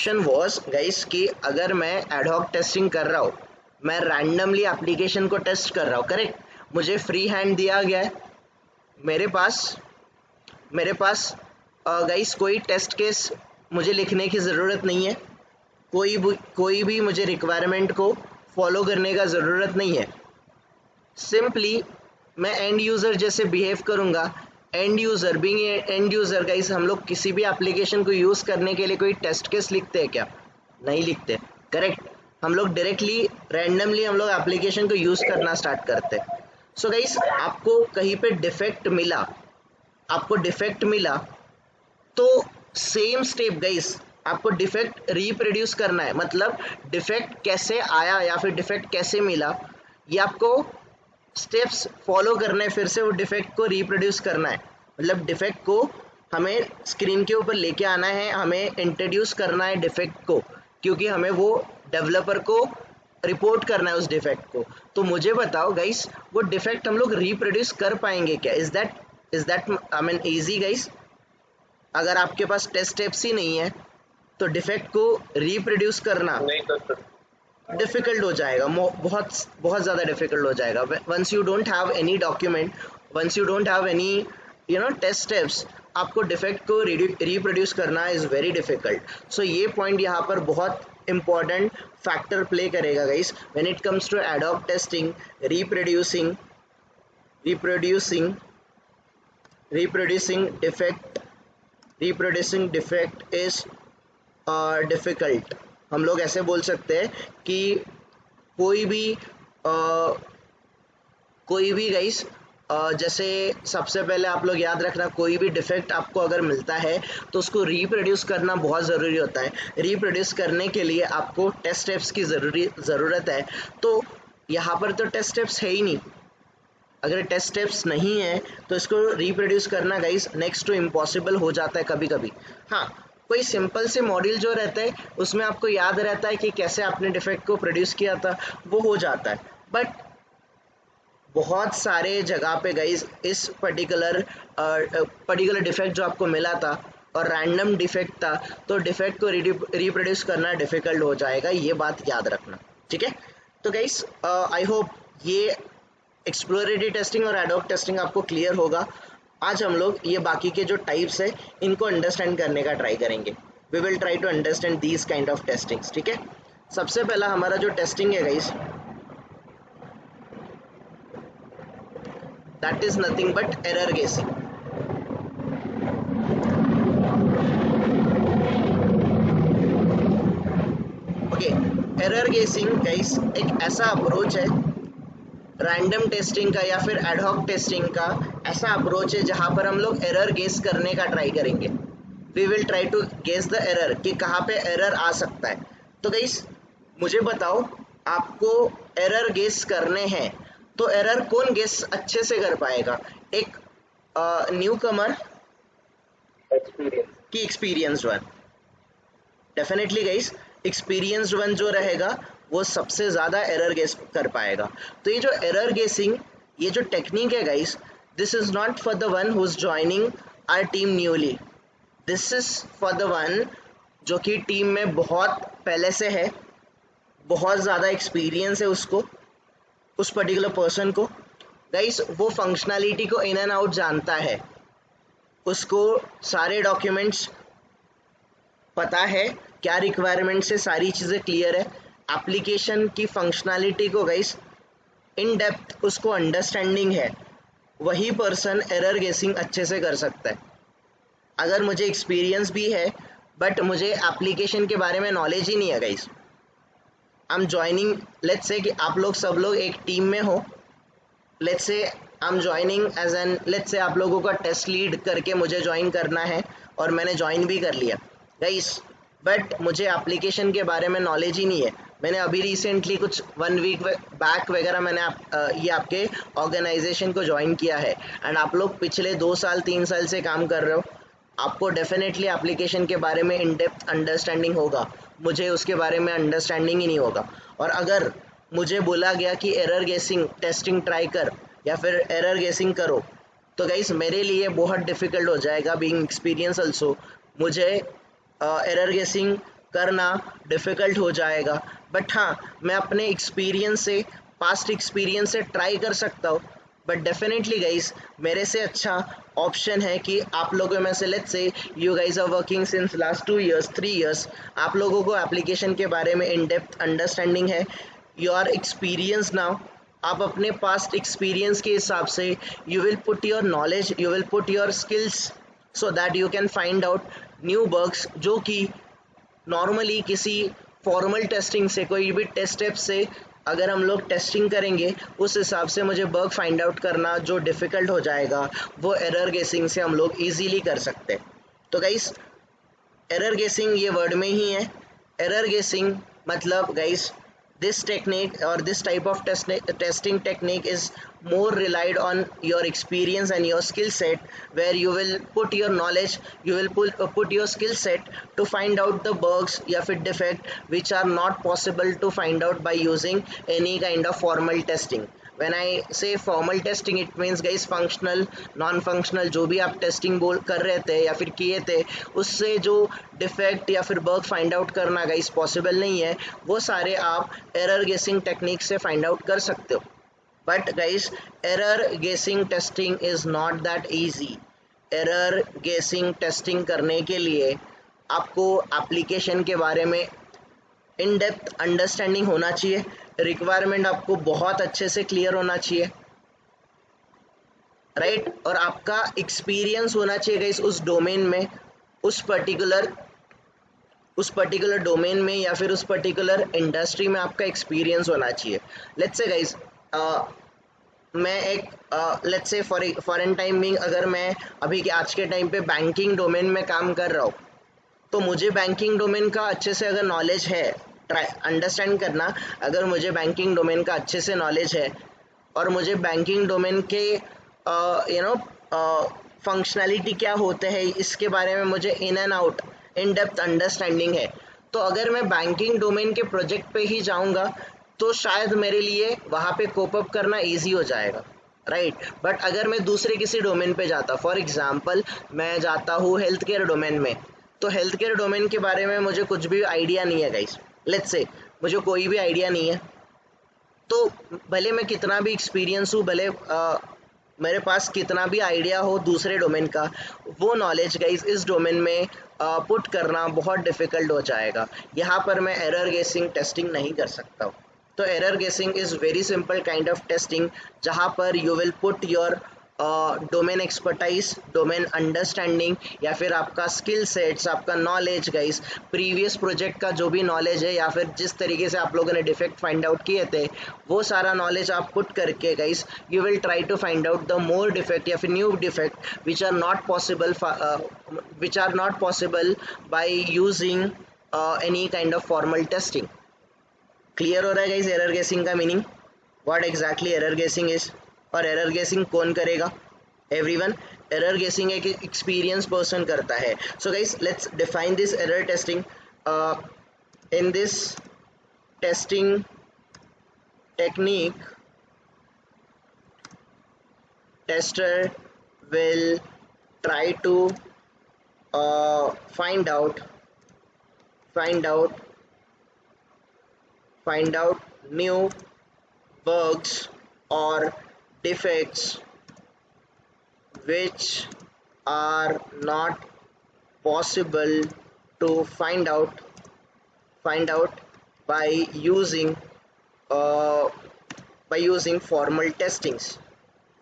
Option was guys कि अगर मैं एडहॉक टेस्टिंग कर रहा हूँ, मैं रैंडमली एप्लीकेशन को टेस्ट कर रहा हूँ, करेक्ट, मुझे फ्री हैंड दिया गया है, मेरे पास गाइस कोई टेस्ट केस मुझे लिखने की ज़रूरत नहीं है, कोई भी मुझे रिक्वायरमेंट को फॉलो करने का ज़रूरत नहीं है। सिंपली मैं एंड यूज़र जैसे बिहेव करूँगा। End user, being end user guys, हम लोग किसी भी एप्लीकेशन को यूज़ करने के लिए कोई टेस्ट केस लिखते हैं क्या? नहीं लिखते, करेक्ट। हम लोग डायरेक्टली रैंडमली हम लोग एप्लीकेशन को यूज़ करना स्टार्ट करते हैं। सो गाइस, आपको कहीं पे डिफेक्ट मिला तो सेम स्टेप गाइस, आपको डिफेक्ट रिप्रोड्यूस करना है। मतलब डिफेक्ट कैसे आया या फिर डिफेक्ट कैसे मिला, ये आपको स्टेप्स फॉलो करने, फिर से वो डिफेक्ट को रिप्रोड्यूस करना है। मतलब डिफेक्ट को हमें स्क्रीन के ऊपर लेके आना है, हमें इंट्रोड्यूस करना है डिफेक्ट को, क्योंकि हमें वो डेवलपर को रिपोर्ट करना है उस डिफेक्ट को। तो मुझे बताओ गाइस, वो डिफेक्ट हम लोग रिप्रोड्यूस कर पाएंगे क्या? Is that I mean easy guys? अगर आपके पास टेस्ट स्टेप्स ही नहीं है तो डिफेक्ट को रिप्रोड्यूस करना नहीं कर सकते। डिफिकल्ट हो जाएगा, बहुत बहुत ज़्यादा डिफिकल्ट हो जाएगा। Once you don't have any document, once you don't have any test steps, आपको डिफेक्ट को रिप्रोड्यूस करना इज़ वेरी डिफिकल्ट। सो ये पॉइंट यहाँ पर बहुत इंपॉर्टेंट फैक्टर प्ले करेगा guys when it comes to ad hoc testing. Reproducing defect is difficult. हम लोग ऐसे बोल सकते हैं कि कोई भी गाइस, जैसे सबसे पहले आप लोग याद रखना, कोई भी डिफेक्ट आपको अगर मिलता है तो उसको रिप्रोड्यूस करना बहुत ज़रूरी होता है। रिप्रोड्यूस करने के लिए आपको टेस्ट स्टेप्स की ज़रूरत है। तो यहाँ पर तो टेस्ट स्टेप्स है ही नहीं। अगर टेस्ट स्टेप्स नहीं है तो इसको रिप्रोड्यूस करना गाइस नेक्स्ट टू इम्पॉसिबल हो जाता है कभी कभी। हाँ, कोई सिंपल से मॉड्यूल जो रहता है उसमें आपको याद रहता है कि कैसे आपने डिफेक्ट को प्रोड्यूस किया था, वो हो जाता है। बट बहुत सारे जगह पे गाइस इस पर्टिकुलर डिफेक्ट जो आपको मिला था और रैंडम डिफेक्ट था, तो डिफेक्ट को रिप्रोड्यूस करना डिफिकल्ट हो जाएगा, ये बात याद रखना, ठीक है। तो गाइस, आई होप ये एक्सप्लोरेटरी टेस्टिंग और एडॉक टेस्टिंग आपको क्लियर होगा। आज हम लोग ये बाकी के जो टाइप्स है इनको अंडरस्टैंड करने का ट्राई करेंगे। We will try to understand these kind of testings, ठीक है। सबसे पहला हमारा जो टेस्टिंग है guys, that is nothing but error guessing. Okay, error guessing guys एक ऐसा अप्रोच है रैंडम टेस्टिंग का या फिर एडहॉक टेस्टिंग का, ऐसा अप्रोच है जहां पर हम लोग एरर गेस करने का ट्राई करेंगे। We will try to guess the error कि कहाँ पे एरर आ सकता है। तो गाइस मुझे बताओ, आपको एरर गेस करने हैं तो एरर कौन गेस अच्छे से कर पाएगा? एक न्यू कमर एक्सपीरियंस की experienced one? Definitely guys, experienced one जो रहेगा वो सबसे ज़्यादा एरर गेस कर पाएगा। तो ये जो एरर गेसिंग, ये जो टेक्निक है guys, this is not for the one who is joining our team newly. This is for the one जो कि टीम में बहुत पहले से है, बहुत ज़्यादा एक्सपीरियंस है उसको, उस पर्टिकुलर पर्सन को। गाइस वो फंक्शनैलिटी को इन एंड आउट जानता है, उसको सारे डॉक्यूमेंट्स पता है, क्या रिक्वायरमेंट से सारी चीज़ें क्लियर है, एप्लीकेशन की फंक्शनैलिटी को गाइस इन डेप्थ उसको अंडरस्टैंडिंग है। वही पर्सन एरर गेसिंग अच्छे से कर सकता है। अगर मुझे एक्सपीरियंस भी है बट मुझे एप्लीकेशन के बारे में नॉलेज ही नहीं है guys, I am joining, let's say कि आप लोग सब लोग एक टीम में हो, let's say I am joining as an, let's say आप लोगों का टेस्ट लीड करके मुझे ज्वाइन करना है और मैंने ज्वाइन भी कर लिया गाइस, बट मुझे एप्लीकेशन के बारे में नॉलेज ही नहीं है। मैंने अभी रिसेंटली कुछ 1 वीक बैक वगैरह मैंने ये आपके ऑर्गेनाइजेशन को ज्वाइन किया है एंड आप लोग पिछले 2 साल 3 साल से काम कर रहे हो, आपको डेफिनेटली एप्लीकेशन के बारे में इन डेप्थ अंडरस्टैंडिंग होगा। मुझे उसके बारे में अंडरस्टैंडिंग ही नहीं होगा। और अगर मुझे बोला गया कि एरर गेसिंग टेस्टिंग ट्राई कर या फिर एरर गेसिंग करो, तो गाइस मेरे लिए बहुत डिफ़िकल्ट हो जाएगा, बीइंग एक्सपीरियंस ऑल्सो। मुझे एरर गेसिंग करना डिफ़िकल्ट हो जाएगा। बट हाँ, मैं अपने एक्सपीरियंस से, पास्ट एक्सपीरियंस से ट्राई कर सकता हूँ। बट डेफिनेटली गाइस, मेरे से अच्छा ऑप्शन है कि आप लोगों में से, let's say you guys are working since last 2 years 3 years, आप लोगों को एप्लीकेशन के बारे में इन डेप्थ अंडरस्टैंडिंग है, यू आर एक्सपीरियंस नाउ। आप अपने पास्ट एक्सपीरियंस के हिसाब से you will put your knowledge, you will put your skills, so that you can find out new bugs जो कि नॉर्मली किसी फॉर्मल टेस्टिंग से, कोई भी टेस्ट ऐप से अगर हम लोग टेस्टिंग करेंगे, उस हिसाब से मुझे बग फाइंड आउट करना जो डिफ़िकल्ट हो जाएगा, वो एरर गेसिंग से हम लोग इजीली कर सकते हैं। तो गाइस, एरर गेसिंग ये वर्ड में ही है। एरर गेसिंग मतलब guys, this technique or this type of testing technique is more relied on your experience and your skill set, where you will put your knowledge, you will put your skill set to find out the bugs या फिर defect which are not possible to find out by using any kind of formal testing. When I say formal testing, it means guys functional, non functional, जो भी आप testing बोल कर रहे थे या फिर किए थे, उससे जो डिफेक्ट या फिर बग फाइंड आउट करना गाइस पॉसिबल नहीं है, वो सारे आप एरर गेसिंग टेक्निक से फाइंड आउट कर सकते हो। बट गाइस, एरर गेसिंग testing is not that easy. Error गेसिंग टेस्टिंग करने के लिए आपको एप्लीकेशन के बारे में इन डेप्थ अंडरस्टैंडिंग होना चाहिए, रिक्वायरमेंट आपको बहुत अच्छे से क्लियर होना चाहिए, राइट और आपका एक्सपीरियंस होना चाहिए गाइस उस डोमेन में, उस पर्टिकुलर डोमेन में या फिर उस पर्टिकुलर इंडस्ट्री में आपका एक्सपीरियंस होना चाहिए। लेट्स से गाइस, मैं एक let's say for an time being, अगर मैं अभी के आज के टाइम पे बैंकिंग डोमेन में काम कर रहा हूँ, तो मुझे बैंकिंग डोमेन का अच्छे से अगर नॉलेज है, ट्राई अंडरस्टैंड करना, अगर मुझे बैंकिंग डोमेन का अच्छे से नॉलेज है और मुझे बैंकिंग डोमेन के फंक्शनैलिटी क्या होते हैं इसके बारे में मुझे in and out in depth understanding है, तो अगर मैं बैंकिंग डोमेन के प्रोजेक्ट पे ही जाऊंगा तो शायद मेरे लिए वहाँ पे कोप अप करना ईजी हो जाएगा, राइट। बट अगर मैं दूसरे किसी डोमेन पे जाता, फॉर एग्जांपल मैं जाता हूँ हेल्थ केयर डोमेन में, तो हेल्थ केयर डोमेन के बारे में मुझे कुछ भी आइडिया नहीं है गाइस, लेट्स से मुझे कोई भी आइडिया नहीं है, तो भले मैं कितना भी एक्सपीरियंस हूँ, भले मेरे पास कितना भी आइडिया हो दूसरे डोमेन का, वो नॉलेज गाइस इस डोमेन में पुट करना बहुत डिफ़िकल्ट हो जाएगा। यहाँ पर मैं एरर गेसिंग टेस्टिंग नहीं कर सकता हूँ। तो एरर गेसिंग is very simple kind of testing, जहाँ पर you will put your domain expertise, domain understanding या फिर आपका स्किल सेट्स, आपका नॉलेज गाइस, प्रीवियस प्रोजेक्ट का जो भी नॉलेज है या फिर जिस तरीके से आप लोगों ने डिफेक्ट फाइंड आउट किए थे, वो सारा नॉलेज आप पुट करके guys you will try to find out the more defect या फिर new defect which are not possible by using any kind of formal testing. Clear हो रहा है गाइस एरर गेसिंग का meaning, what exactly error guessing is, और error guessing कौन करेगा? Everyone. Error गेसिंग एक एक्सपीरियंस पर्सन करता है। So guys, let's define this error testing. In this testing technique, tester will try to find out new bugs or defects which are not possible to find out by using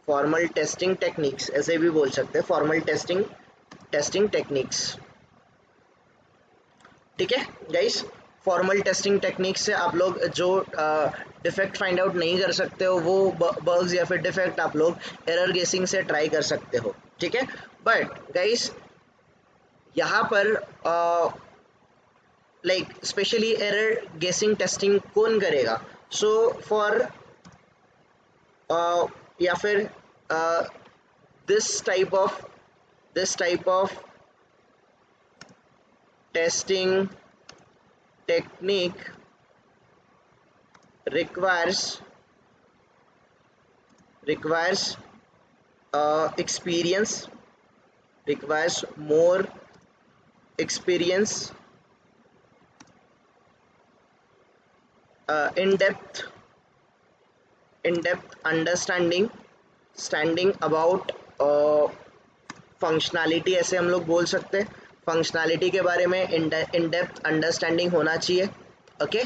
formal testing techniques, ऐसे भी बोल सकते हैं formal testing techniques. ठीक है guys, formal testing techniques से आप लोग जो डिफेक्ट फाइंड आउट नहीं कर सकते हो, वो बग्स या फिर डिफेक्ट आप लोग एरर गेसिंग से ट्राई कर सकते हो। ठीक है, बट गाइस यहाँ पर लाइक स्पेशली एरर गेसिंग टेस्टिंग कौन करेगा? सो फॉर या फिर this type of testing technique requires experience, requires more experience in depth understanding about functionality, ऐसे हम लोग बोल सकते हैं। फंक्शनैलिटी के बारे में इन डेप्थ अंडरस्टैंडिंग होना चाहिए। ओके,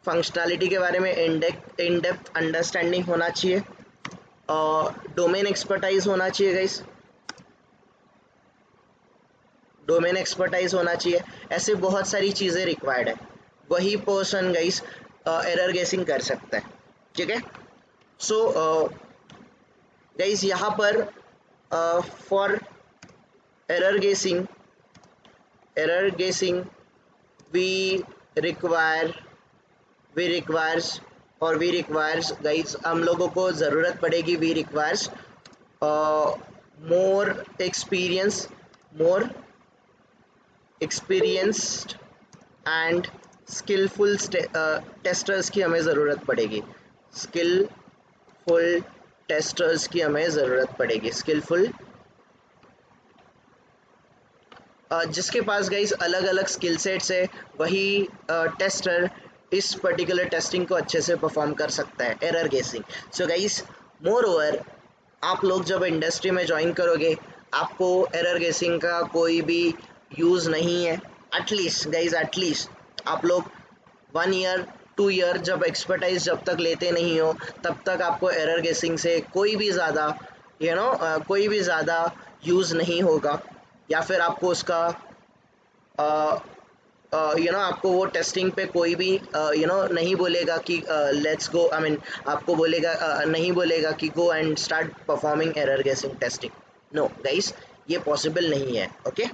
फंक्शनैलिटी के बारे में इन डेप्थ अंडरस्टैंडिंग होना चाहिए। डोमेन एक्सपर्टाइज होना चाहिए गाइस, डोमेन एक्सपर्टाइज होना चाहिए। ऐसे बहुत सारी चीज़ें रिक्वायर्ड है, वही पर्सन गाइस एरर गेसिंग कर सकता है। ठीक है, सो गाइस यहाँ पर फॉर एरर गेसिंग we requires गाइस, हम लोगों को ज़रूरत पड़ेगी, we requires more experienced and skillful testers की हमें ज़रूरत पड़ेगी। स्किलफुल टेस्टर्स की हमें ज़रूरत पड़ेगी। स्किलफुल जिसके पास गाइस अलग अलग स्किल सेट्स है, वही टेस्टर इस पर्टिकुलर टेस्टिंग को अच्छे से परफॉर्म कर सकता है, एरर गेसिंग। सो गाइस, मोर ओवर आप लोग जब इंडस्ट्री में ज्वाइन करोगे, आपको एरर गेसिंग का कोई भी यूज़ नहीं है। एटलीस्ट आप लोग 1 ईयर 2 ईयर जब एक्सपर्टाइज जब तक लेते नहीं हो, तब तक आपको एरर गेसिंग से कोई भी ज़्यादा यूज़ नहीं होगा, या फिर आपको उसका आपको वो टेस्टिंग पे कोई भी नहीं बोलेगा कि लेट्स गो, आपको बोलेगा नहीं बोलेगा कि go and start performing error गेसिंग टेस्टिंग। नो गाइस, ये पॉसिबल नहीं है। ओके,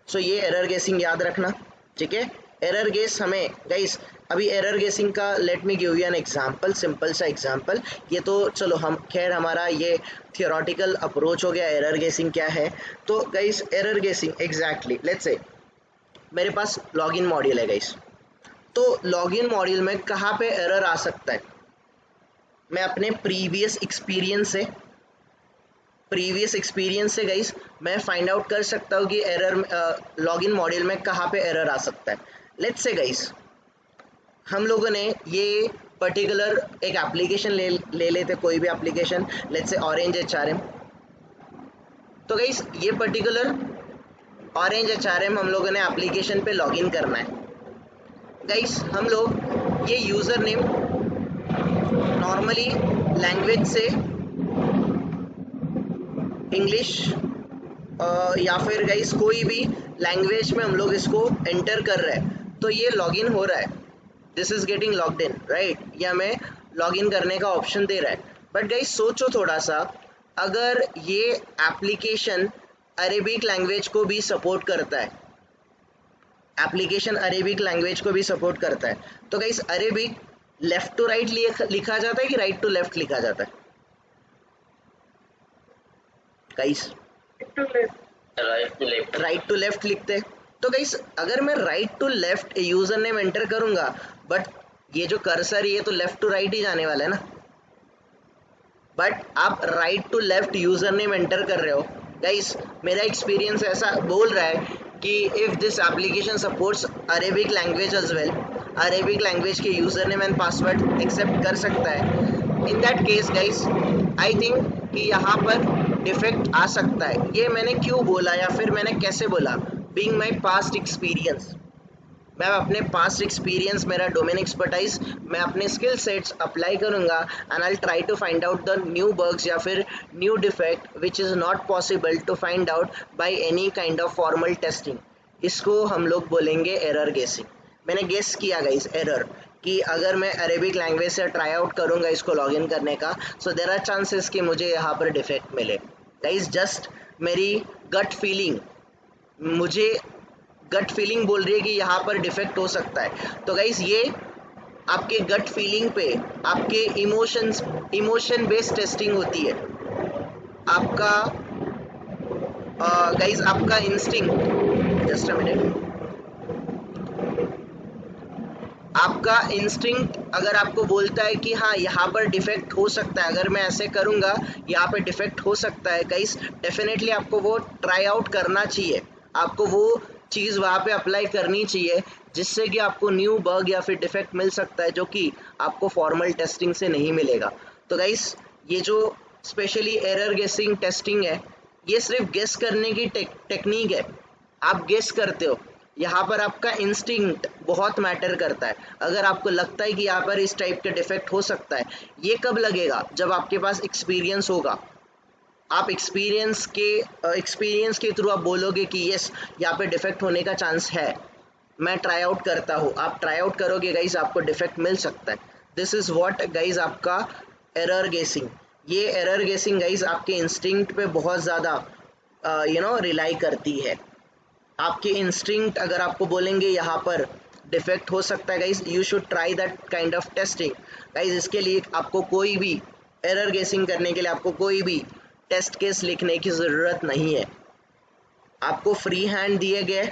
सो ये एरर गेसिंग याद रखना। ठीक है, एरर गेस हमें गाइस, अभी एरर गेसिंग का let me give you an example, simple सा एग्जांपल। ये तो चलो हम खैर हमारा ये थियोरेटिकल अप्रोच हो गया, एरर गेसिंग क्या है। तो गाइस एरर गेसिंग एग्जैक्टली, लेट्स से मेरे पास लॉगिन मॉड्यूल है गाइस, तो लॉगिन मॉड्यूल में कहाँ पे एरर आ सकता है, मैं अपने प्रीवियस एक्सपीरियंस से गाइस मैं फाइंड आउट कर सकता हूँ कि एरर लॉगिन मॉड्यूल में कहाँ पे एरर आ सकता है। लेट्स से गाइस, हम लोगों ने ये पर्टिकुलर एक एप्लीकेशन ले लेते, कोई भी application, let's say orange HRM। तो गाइस ये पर्टिकुलर ऑरेंज HRM हम लोगों ने एप्लीकेशन पे लॉगिन करना है। गाइस हम लोग ये यूज़र नेम नॉर्मली लैंग्वेज से इंग्लिश या फिर गाइस कोई भी लैंग्वेज में हम लोग इसको एंटर कर रहे हैं, तो ये लॉगिन हो रहा है, this is getting logged in, right. ये हमें लॉगिन करने का ऑप्शन दे रहा है। बट गाइस सोचो थोड़ा सा, अगर ये एप्लीकेशन अरेबिक लैंग्वेज को भी सपोर्ट करता है, तो guys Arabic left to right लिखा जाता है कि राइट टू लेफ्ट लिखा जाता है गाइस? राइट टू लेफ्ट लिखते हैं। तो गाइस अगर मैं right to left user name enter करूंगा, बट ये जो कर्सर ये तो लेफ्ट टू राइट ही जाने वाला है ना, बट आप right to left user name enter कर रहे हो। गाइस मेरा एक्सपीरियंस ऐसा बोल रहा है कि if this application supports Arabic language as well, Arabic language के user name and password accept कर सकता है, in that case guys I think कि यहाँ पर डिफेक्ट आ सकता है। ये मैंने क्यों बोला या फिर मैंने कैसे बोला, बीइंग माय पास्ट एक्सपीरियंस, मैं अपने पास्ट एक्सपीरियंस, मेरा डोमेन एक्सपर्टाइज, मैं अपने स्किल सेट्स अप्लाई करूंगा and I try to find out the new bugs या फिर new defect which is not possible to find out by any kind of formal testing. इसको हम लोग बोलेंगे एरर गेसिंग। मैंने गेस किया गाइस एरर, कि अगर मैं अरेबिक लैंग्वेज से ट्राई आउट करूंगा इसको लॉगिन करने का, सो देयर आर चांसेस कि मुझे यहाँ पर डिफेक्ट मिले। गाइस जस्ट मेरी गट फीलिंग, मुझे गट फीलिंग बोल रही है कि यहाँ पर डिफेक्ट हो सकता है। तो गाइस ये आपके गट फीलिंग पे, आपके इमोशन बेस्ड टेस्टिंग होती है। आपका गाइस आपका इंस्टिंक्ट, जस्ट अ मिनट, आपका इंस्टिंक्ट अगर आपको बोलता है कि हाँ यहाँ पर डिफेक्ट हो सकता है, अगर मैं ऐसे करूँगा यहाँ पर डिफेक्ट हो सकता है, गाइस डेफिनेटली आपको वो ट्राई आउट करना चाहिए, आपको वो चीज़ वहाँ पे अप्लाई करनी चाहिए जिससे कि आपको न्यू बग या फिर डिफेक्ट मिल सकता है जो कि आपको फॉर्मल टेस्टिंग से नहीं मिलेगा। तो गाइस ये जो स्पेशली एरर गेसिंग टेस्टिंग है, ये सिर्फ गेस करने की टेक्निक है। आप गेस करते हो, यहाँ पर आपका इंस्टिंक्ट बहुत मैटर करता है। अगर आपको लगता है कि यहाँ पर इस टाइप का डिफेक्ट हो सकता है, ये कब लगेगा? जब आपके पास एक्सपीरियंस होगा। आप एक्सपीरियंस के थ्रू आप बोलोगे कि यस यहाँ पे डिफेक्ट होने का चांस है, मैं ट्राई आउट करता हूँ। आप ट्राई आउट करोगे गाइज, आपको डिफेक्ट मिल सकता है। दिस इज व्हाट गाइज आपका एरर गेसिंग। ये एरर गेसिंग गाइज आपके इंस्टिंक्ट पे बहुत ज़्यादा रिलाई करती है। आपके इंस्टिंक्ट अगर आपको बोलेंगे यहाँ पर डिफेक्ट हो सकता है guys, you should try that kind of testing. Guys इसके लिए आपको कोई भी एरर गेसिंग करने के लिए आपको कोई भी टेस्ट केस लिखने की ज़रूरत नहीं है। आपको फ्री हैंड दिए गए,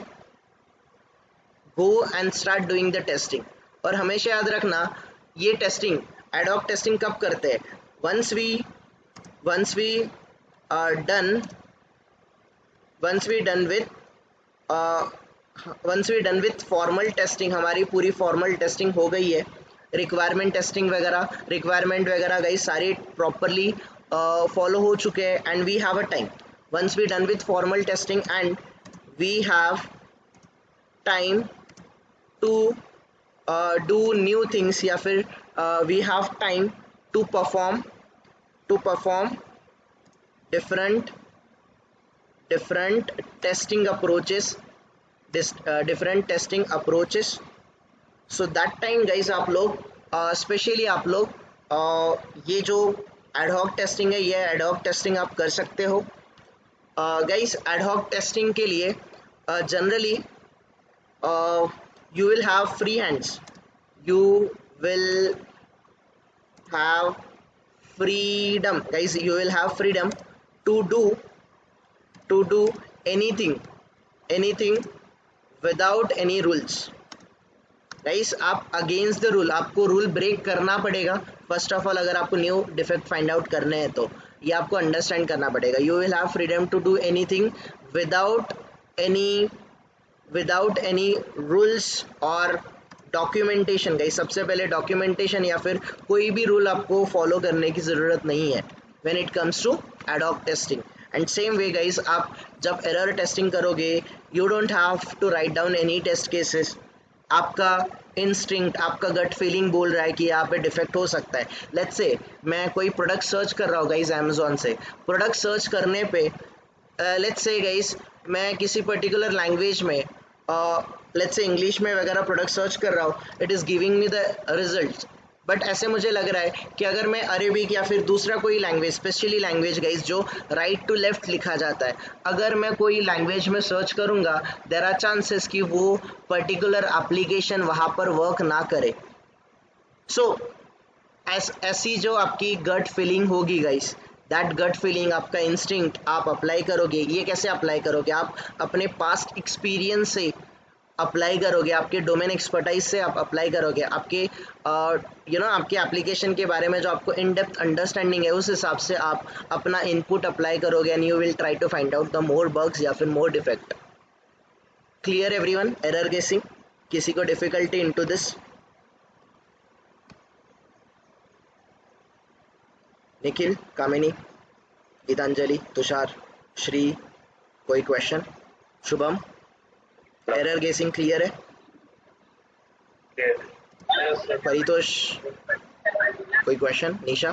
go and start doing the testing. और हमेशा याद रखना, ये टेस्टिंग एडॉक टेस्टिंग कब करते हैं? Once we done once we done with formal testing, हमारी पूरी फॉर्मल टेस्टिंग हो गई है, रिक्वायरमेंट वगैरह गई सारी प्रॉपरली फॉलो हो चुके हैं, and we have a time. Once we done with formal testing and we have time to do new things, या फिर we have time to perform different testing approaches, different testing approaches. So that time guys आप लोग specially आप लोग ये जो ad hoc testing है, ये एडहॉक टेस्टिंग आप कर सकते हो। गाइस एडहॉक टेस्टिंग के लिए generally you will have free hands, you will have freedom guys, you will have freedom to do anything without any rules। Guys आप अगेंस्ट द रूल, आपको रूल ब्रेक करना पड़ेगा फर्स्ट ऑफ ऑल। अगर आपको new defect find out करने हैं तो ये आपको अंडरस्टैंड करना पड़ेगा। You will have freedom to do anything without any rules और डॉक्यूमेंटेशन। गाइस सबसे पहले डॉक्यूमेंटेशन या फिर कोई भी रूल आपको फॉलो करने की ज़रूरत नहीं है when it comes to ad hoc testing. And same way guys, आप जब एरर टेस्टिंग करोगे, you don't have to write down any test cases. आपका इंस्टिंक्ट, आपका गट फीलिंग बोल रहा है कि यहाँ पे डिफेक्ट हो सकता है। लेट्स से मैं कोई प्रोडक्ट सर्च कर रहा हूँ गाइस अमेजोन से, प्रोडक्ट सर्च करने पे लेट्स से गाइस मैं किसी पर्टिकुलर लैंग्वेज में लेट्स से इंग्लिश में वगैरह प्रोडक्ट सर्च कर रहा हूँ, it is giving me the result. But ऐसे मुझे लग रहा है कि अगर मैं अरेबिक या फिर दूसरा कोई लैंग्वेज, स्पेशली लैंग्वेज गाइस जो राइट टू लेफ्ट लिखा जाता है, अगर मैं कोई लैंग्वेज में सर्च करूँगा, देयर आर चांसेस कि वो पर्टिकुलर एप्लीकेशन वहाँ पर वर्क ना करे। सो ऐसी जो आपकी गट फीलिंग होगी गाइस, दैट गट फीलिंग, आपका इंस्टिंक्ट आप अप्लाई करोगे। ये कैसे अप्लाई करोगे? आप अपने पास्ट एक्सपीरियंस से अप्लाई करोगे, आपके डोमेन एक्सपर्टाइज से आप अप्लाई करोगे, आपके आपके एप्लीकेशन के बारे में जो आपको इन डेप्थ अंडरस्टैंडिंग है, उस हिसाब से आप अपना इनपुट अप्लाई करोगे, and you will try to find out the more bugs या फिर more defect. Clear everyone? Error guessing, किसी को difficulty into this? Nikhil, Kamini, Gitanjali, Tushar, Shri, कोई question? Shubham, error guessing clear है? परितोष, कोई क्वेश्चन? निशा,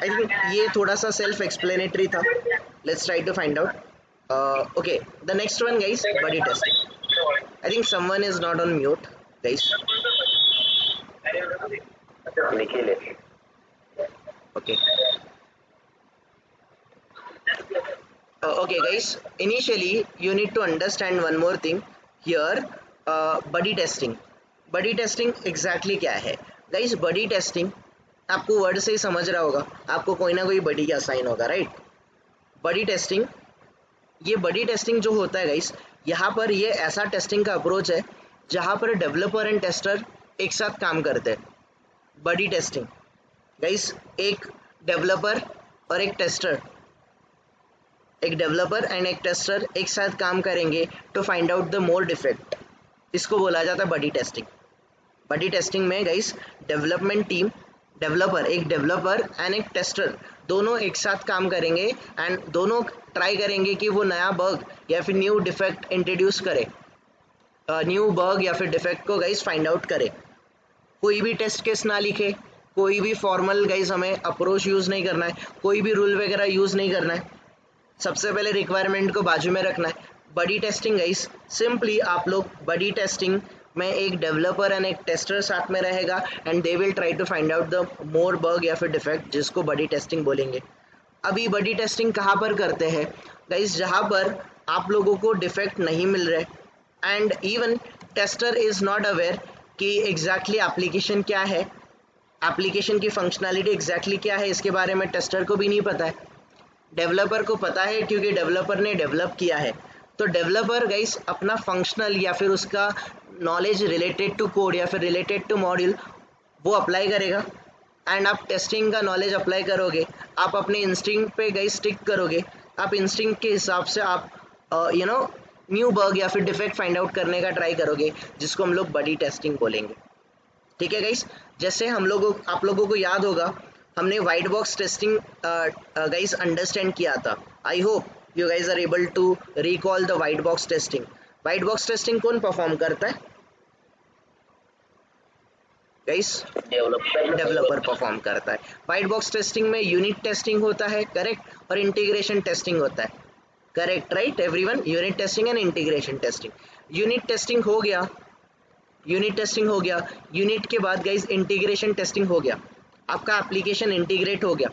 आई थिंक ये थोड़ा सा सेल्फ एक्सप्लेनेटरी था। Let's try to find out. Okay, the next one guys, buddy testing. I think someone is not on mute guys. Nikhil, okay okay guys, initially you need to understand one more thing here. Body testing exactly क्या है guys? Buddy testing आपको word से ही समझ रहा होगा, आपको कोई ना कोई बॉडी का साइन होगा, राइट? बॉडी टेस्टिंग जो होता है गाइस, यहाँ पर ये ऐसा टेस्टिंग का अप्रोच है जहाँ पर डेवलपर एंड टेस्टर एक साथ काम करते हैं। बॉडी टेस्टिंग गाइस, एक डेवलपर और एक टेस्टर एक डेवलपर एंड एक टेस्टर एक साथ काम करेंगे to find out the more defect, इसको बोला जाता है बडी टेस्टिंग। बडी टेस्टिंग में गाइस डेवलपमेंट टीम, एक डेवलपर एंड एक टेस्टर दोनों एक साथ काम करेंगे एंड दोनों ट्राई करेंगे कि वो नया बग या फिर न्यू डिफेक्ट इंट्रोड्यूस करे, न्यू बग या फिर डिफेक्ट को गाइस फाइंड आउट करे। कोई भी टेस्ट केस ना लिखे, कोई भी फॉर्मल गाइस हमें अप्रोच यूज़ नहीं करना है, कोई भी रूल वगैरह यूज़ नहीं करना है, सबसे पहले रिक्वायरमेंट को बाजू में रखना है। बडी टेस्टिंग गाइस सिंपली आप लोग बडी टेस्टिंग में एक डेवलपर एंड एक टेस्टर साथ में रहेगा and they will try to find out the more bug या फिर डिफेक्ट, जिसको बडी टेस्टिंग बोलेंगे। अभी बडी टेस्टिंग कहाँ पर करते हैं गाइस? जहाँ पर आप लोगों को डिफेक्ट नहीं मिल रहे and even tester is not aware कि एग्जैक्टली एप्लीकेशन क्या है, एप्लीकेशन की फंक्शनैलिटी एग्जैक्टली क्या है, इसके बारे में टेस्टर को भी नहीं पता है। डेवलपर को पता है क्योंकि डेवलपर ने डेवलप किया है। तो डेवलपर गाइस अपना फंक्शनल या फिर उसका नॉलेज रिलेटेड टू कोड या फिर रिलेटेड टू मॉड्यूल वो अप्लाई करेगा एंड आप टेस्टिंग का नॉलेज अप्लाई करोगे, आप अपने इंस्टिंक्ट पे गाइस स्टिक करोगे, आप इंस्टिंक्ट के हिसाब से आप न्यू बग या फिर डिफेक्ट फाइंड आउट करने का ट्राई करोगे, जिसको हम लोग बडी टेस्टिंग बोलेंगे। ठीक है गाइस, जैसे आप लोगों को याद होगा हमने white box testing guys understand किया था। I hope you guys are able to recall the white box testing. White box testing कौन परफॉर्म करता है गाइस? डेवलपर परफॉर्म करता है। वाइट बॉक्स टेस्टिंग में यूनिट टेस्टिंग होता है, करेक्ट, और इंटीग्रेशन टेस्टिंग होता है, correct, right everyone? Unit testing and integration testing. Unit testing हो गया, यूनिट के बाद गाइस इंटीग्रेशन टेस्टिंग हो गया, आपका एप्लीकेशन इंटीग्रेट हो गया।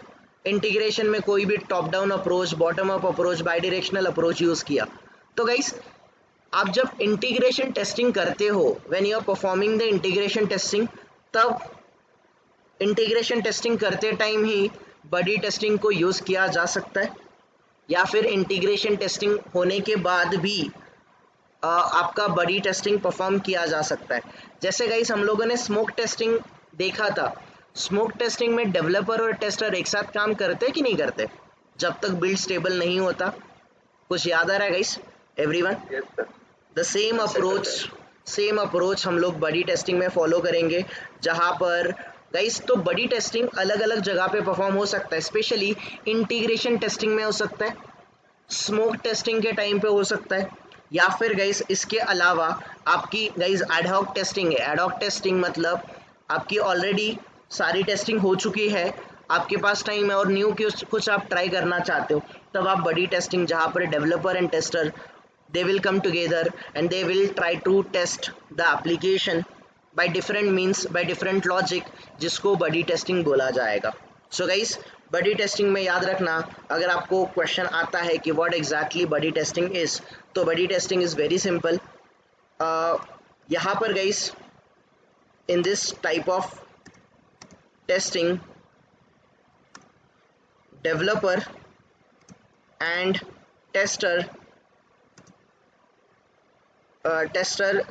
इंटीग्रेशन में कोई भी top down approach, bottom up approach, bidirectional approach use किया। तो गाइस आप जब इंटीग्रेशन टेस्टिंग करते हो, when you are performing the integration testing, तब इंटीग्रेशन टेस्टिंग करते टाइम ही बडी टेस्टिंग को यूज़ किया जा सकता है, या फिर इंटीग्रेशन टेस्टिंग होने के बाद भी आपका बडी टेस्टिंग परफॉर्म किया जा सकता है। जैसे गाइस हम लोगों ने स्मोक टेस्टिंग देखा था। स्मोक टेस्टिंग में डेवलपर और टेस्टर एक साथ काम करते कि नहीं करते जब तक बिल्ड स्टेबल नहीं होता? कुछ याद आ रहा है guys everyone? The same approach हम लोग बडी टेस्टिंग में फॉलो करेंगे, जहाँ पर गाइस तो बडी टेस्टिंग अलग अलग जगह पे परफॉर्म हो सकता है, स्पेशली इंटीग्रेशन टेस्टिंग में हो सकता है, स्मोक टेस्टिंग के टाइम पे हो सकता है, या फिर गाइस इसके अलावा आपकी गाइस एडहॉक टेस्टिंग है। एडहॉक टेस्टिंग मतलब आपकी ऑलरेडी सारी टेस्टिंग हो चुकी है, आपके पास टाइम है और न्यू कुछ आप ट्राई करना चाहते हो, तब आप बडी टेस्टिंग, जहाँ पर developer and tester they will come together and they will try to test the application by different means, by different logic, जिसको बडी टेस्टिंग बोला जाएगा। सो गाइस बडी टेस्टिंग में याद रखना, अगर आपको क्वेश्चन आता है कि what exactly buddy testing is, तो buddy testing is very simple. यहाँ पर guys in this type of testing developer and tester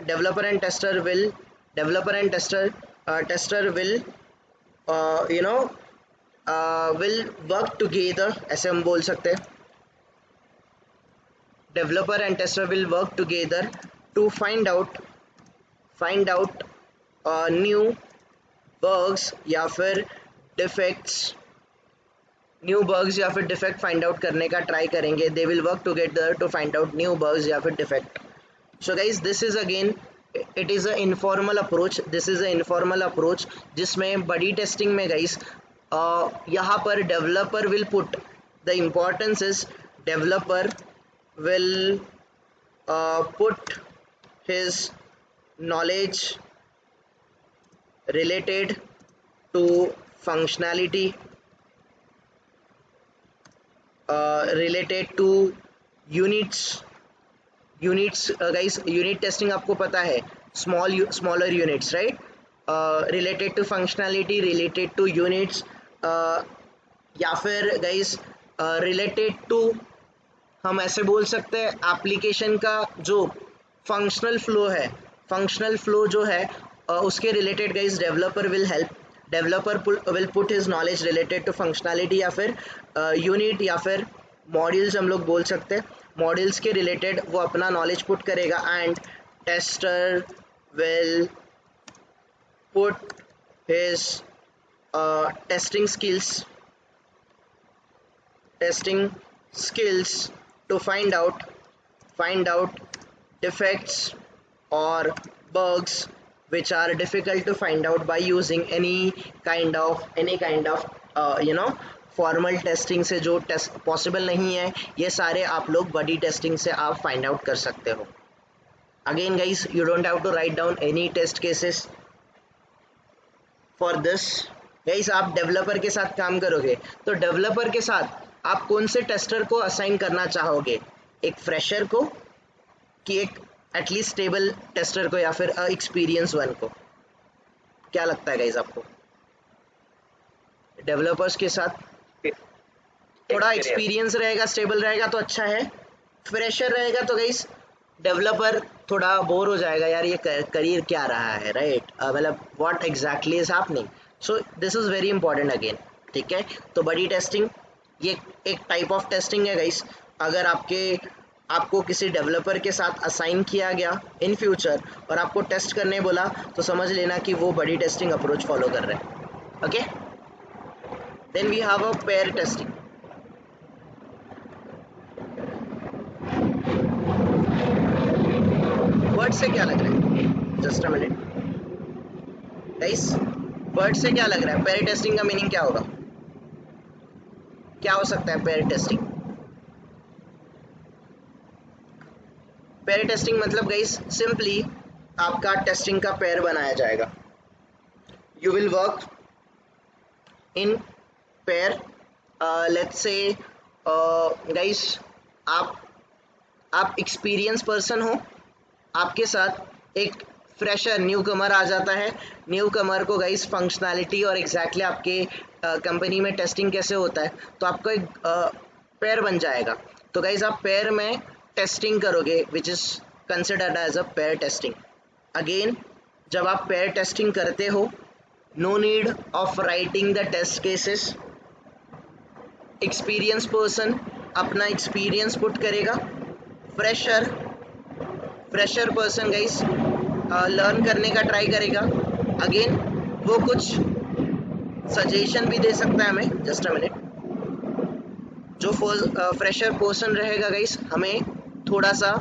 developer and tester will will work together, ऐसे हम बोल सकते हैं। Developer and tester will work together to find out new bugs या फिर defects, find out करने का ट्राई करेंगे। They will work together to find out new bugs या फिर defect. So guys, this is again, it is a informal approach. जिसमें बडी testing में guys यहाँ पर developer will put the importance is developer will put his knowledge related to functionality, related to units guys. Unit testing आपको पता है, smaller units, right, related to functionality, related to units, या फिर guys related to, हम ऐसे बोल सकते हैं एप्लीकेशन का जो फंक्शनल फ्लो जो है उसके related guys developer will help. Developer will put his knowledge related to functionality या फिर यूनिट या फिर मॉड्यूल्स हम लोग बोल सकते हैं, मॉड्यूल्स के रिलेटेड वो अपना नॉलेज पुट करेगा and tester will put his testing skills to find out defects or bugs which are difficult to find out by using any kind of formal testing से जो टेस्ट पॉसिबल नहीं है, ये सारे आप लोग बॉडी टेस्टिंग से आप फाइंड आउट कर सकते हो. Again guys, you don't have to write down any test cases for this. Guys, आप डेवलपर के साथ काम करोगे तो डेवलपर के साथ आप कौन से टेस्टर को असाइन करना चाहोगे, एक फ्रेशर को कि एक एटलीस्ट स्टेबल टेस्टर को या फिर एक्सपीरियंस वन को? क्या लगता है गाइस आपको? डेवलपर्स के साथ थोड़ा एक्सपीरियंस रहेगा, स्टेबल रहेगा तो अच्छा है. फ्रेशर रहेगा तो गाइस डेवलपर थोड़ा बोर हो जाएगा, यार ये करियर क्या रहा है, राइट? मतलब what exactly is happening. So this is very important again. ठीक है, तो बॉडी टेस्टिंग ये एक टाइप ऑफ टेस्टिंग है गाइस. अगर आपको किसी डेवलपर के साथ असाइन किया गया इन फ्यूचर और आपको टेस्ट करने बोला तो समझ लेना कि वो बॉडी टेस्टिंग अप्रोच फॉलो कर रहे हैं. Okay, then we have a pair testing. Word से क्या लग रहा है? Just a minute guys, word से क्या लग रहा है? पेयर टेस्टिंग का मीनिंग क्या होगा? क्या हो सकता है पेयर टेस्टिंग? पेयर टेस्टिंग मतलब गाइस सिंपली आपका टेस्टिंग का पेयर बनाया जाएगा. You will work in pair. Let's say guys आप एक्सपीरियंस पर्सन हो, आपके साथ एक फ्रेशर न्यू कमर आ जाता है. न्यू कमर को गाइस फंक्शनैलिटी और एग्जैक्टली आपके कंपनी में टेस्टिंग कैसे होता है तो आपको एक पेयर बन जाएगा. तो गाइस आप पेयर में टेस्टिंग करोगे which is considered as a pair testing. Again, जब आप पेयर टेस्टिंग करते हो, no need of writing the test cases. Experience person अपना एक्सपीरियंस पुट करेगा. फ्रेशर पर्सन गाइस लर्न करने का ट्राई करेगा. अगेन वो कुछ सजेशन भी दे सकता है हमें. Just a minute. जो फ्रेशर पर्सन रहेगा गाइस हमें थोड़ा सा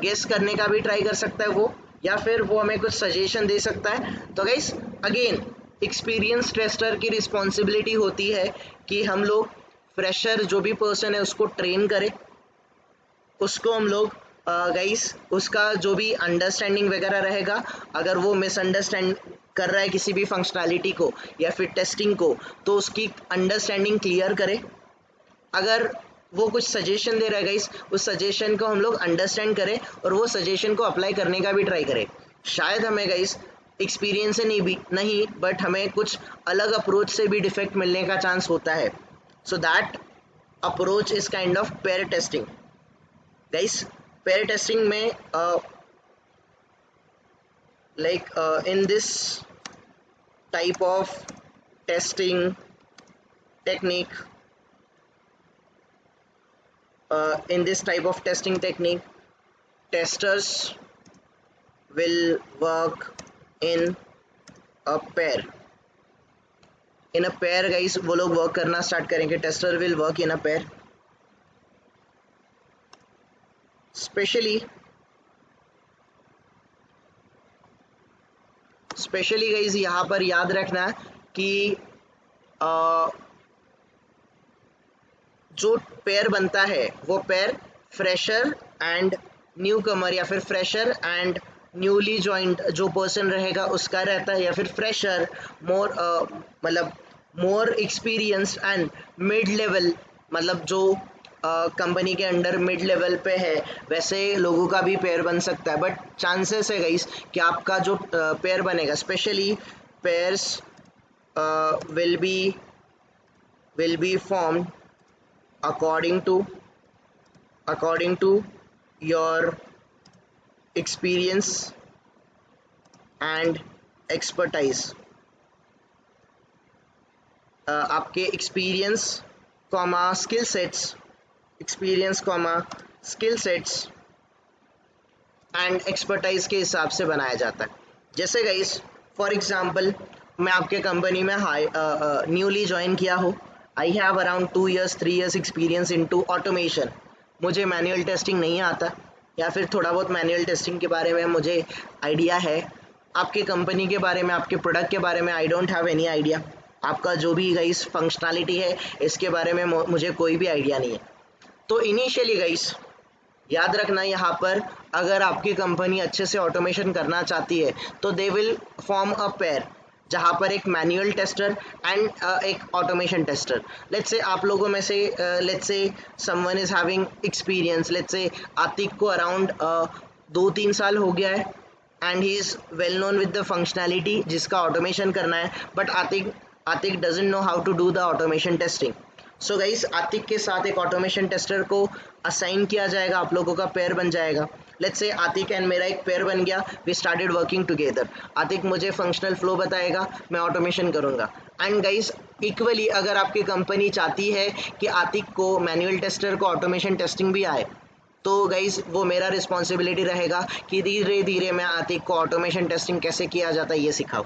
गेस करने का भी ट्राई कर सकता है वो, या फिर वो हमें कुछ सजेशन दे सकता है. तो गाइस अगेन एक्सपीरियंस टेस्टर की रिस्पॉन्सिबिलिटी होती है कि हम लोग फ्रेशर जो भी पर्सन है उसको ट्रेन करें, उसको हम लोग गाइस उसका जो भी अंडरस्टैंडिंग वगैरह रहेगा, अगर वो मिसअंडरस्टैंड कर रहा है किसी भी फंक्शनैलिटी को या फिर टेस्टिंग को, तो उसकी अंडरस्टैंडिंग क्लियर करें. अगर वो कुछ सजेशन दे रहा है गाइस, उस सजेशन को हम लोग अंडरस्टैंड करें और वो सजेशन को अप्लाई करने का भी ट्राई करें. शायद हमें गाइस एक्सपीरियंस से नहीं बट हमें कुछ अलग अप्रोच से भी डिफेक्ट मिलने का चांस होता है. So that approach is kind of pair testing. Guys pair testing में in this type of testing technique, testers will work in a pair. In a pair guys वो लोग वर्क करना स्टार्ट करेंगे. Tester will work in a pair. Specially guys यहाँ पर याद रखना कि जो पेयर बनता है वो पेयर फ्रेशर एंड न्यू कमर या फिर फ्रेशर एंड न्यूली ज्वाइंट जो पर्सन रहेगा उसका रहता है, या फिर fresher more experience and mid level मतलब जो कंपनी के अंडर मिड लेवल पे है वैसे लोगों का भी पेयर बन सकता है. बट चांसेस है गाइस कि आपका जो पेयर बनेगा, specially pairs will be formed according to your experience and expertise. आपके experience comma skill sets, experience comma skill sets and expertise के हिसाब से बनाया जाता है। जैसे गाइस फॉर एग्जांपल मैं आपके कंपनी में न्यूली ज्वाइन किया हो, I have around 2 years 3 years experience into automation, मुझे मैनुअल टेस्टिंग नहीं आता या फिर थोड़ा बहुत मैनुअल टेस्टिंग के बारे में मुझे आइडिया है, आपके कंपनी के बारे में, आपके प्रोडक्ट के बारे में I don't have any idea, आपका जो भी गाइस फंक्शनैलिटी है इसके बारे में मुझे कोई भी आइडिया नहीं है। तो इनिशियली गाइस याद रखना यहाँ पर अगर आपकी कंपनी अच्छे से ऑटोमेशन करना चाहती है तो they will form a pair, जहाँ पर एक मैनुअल टेस्टर एंड एक ऑटोमेशन टेस्टर। लेट्स से आप लोगों में से let's say someone is having experience, let's say Atik को अराउंड 2-3 साल हो गया है and he is well known with the functionality जिसका ऑटोमेशन करना है, but Atik doesn't know how to do the automation testing. So guys Atik के साथ एक ऑटोमेशन टेस्टर को असाइन किया जाएगा, आप लोगों का पेयर बन जाएगा। लेट्स से आतिक एंड मेरा एक पेयर बन गया, we started working together, Atik मुझे फंक्शनल फ्लो बताएगा, मैं ऑटोमेशन करूँगा। एंड गाइस इक्वली अगर आपकी कंपनी चाहती है कि आतिक को मैनुअल टेस्टर को ऑटोमेशन टेस्टिंग भी आए तो गाइस वो मेरा रिस्पॉन्सिबिलिटी रहेगा कि धीरे धीरे मैं आतिक को ऑटोमेशन टेस्टिंग कैसे किया जाता है ये सिखाऊँ।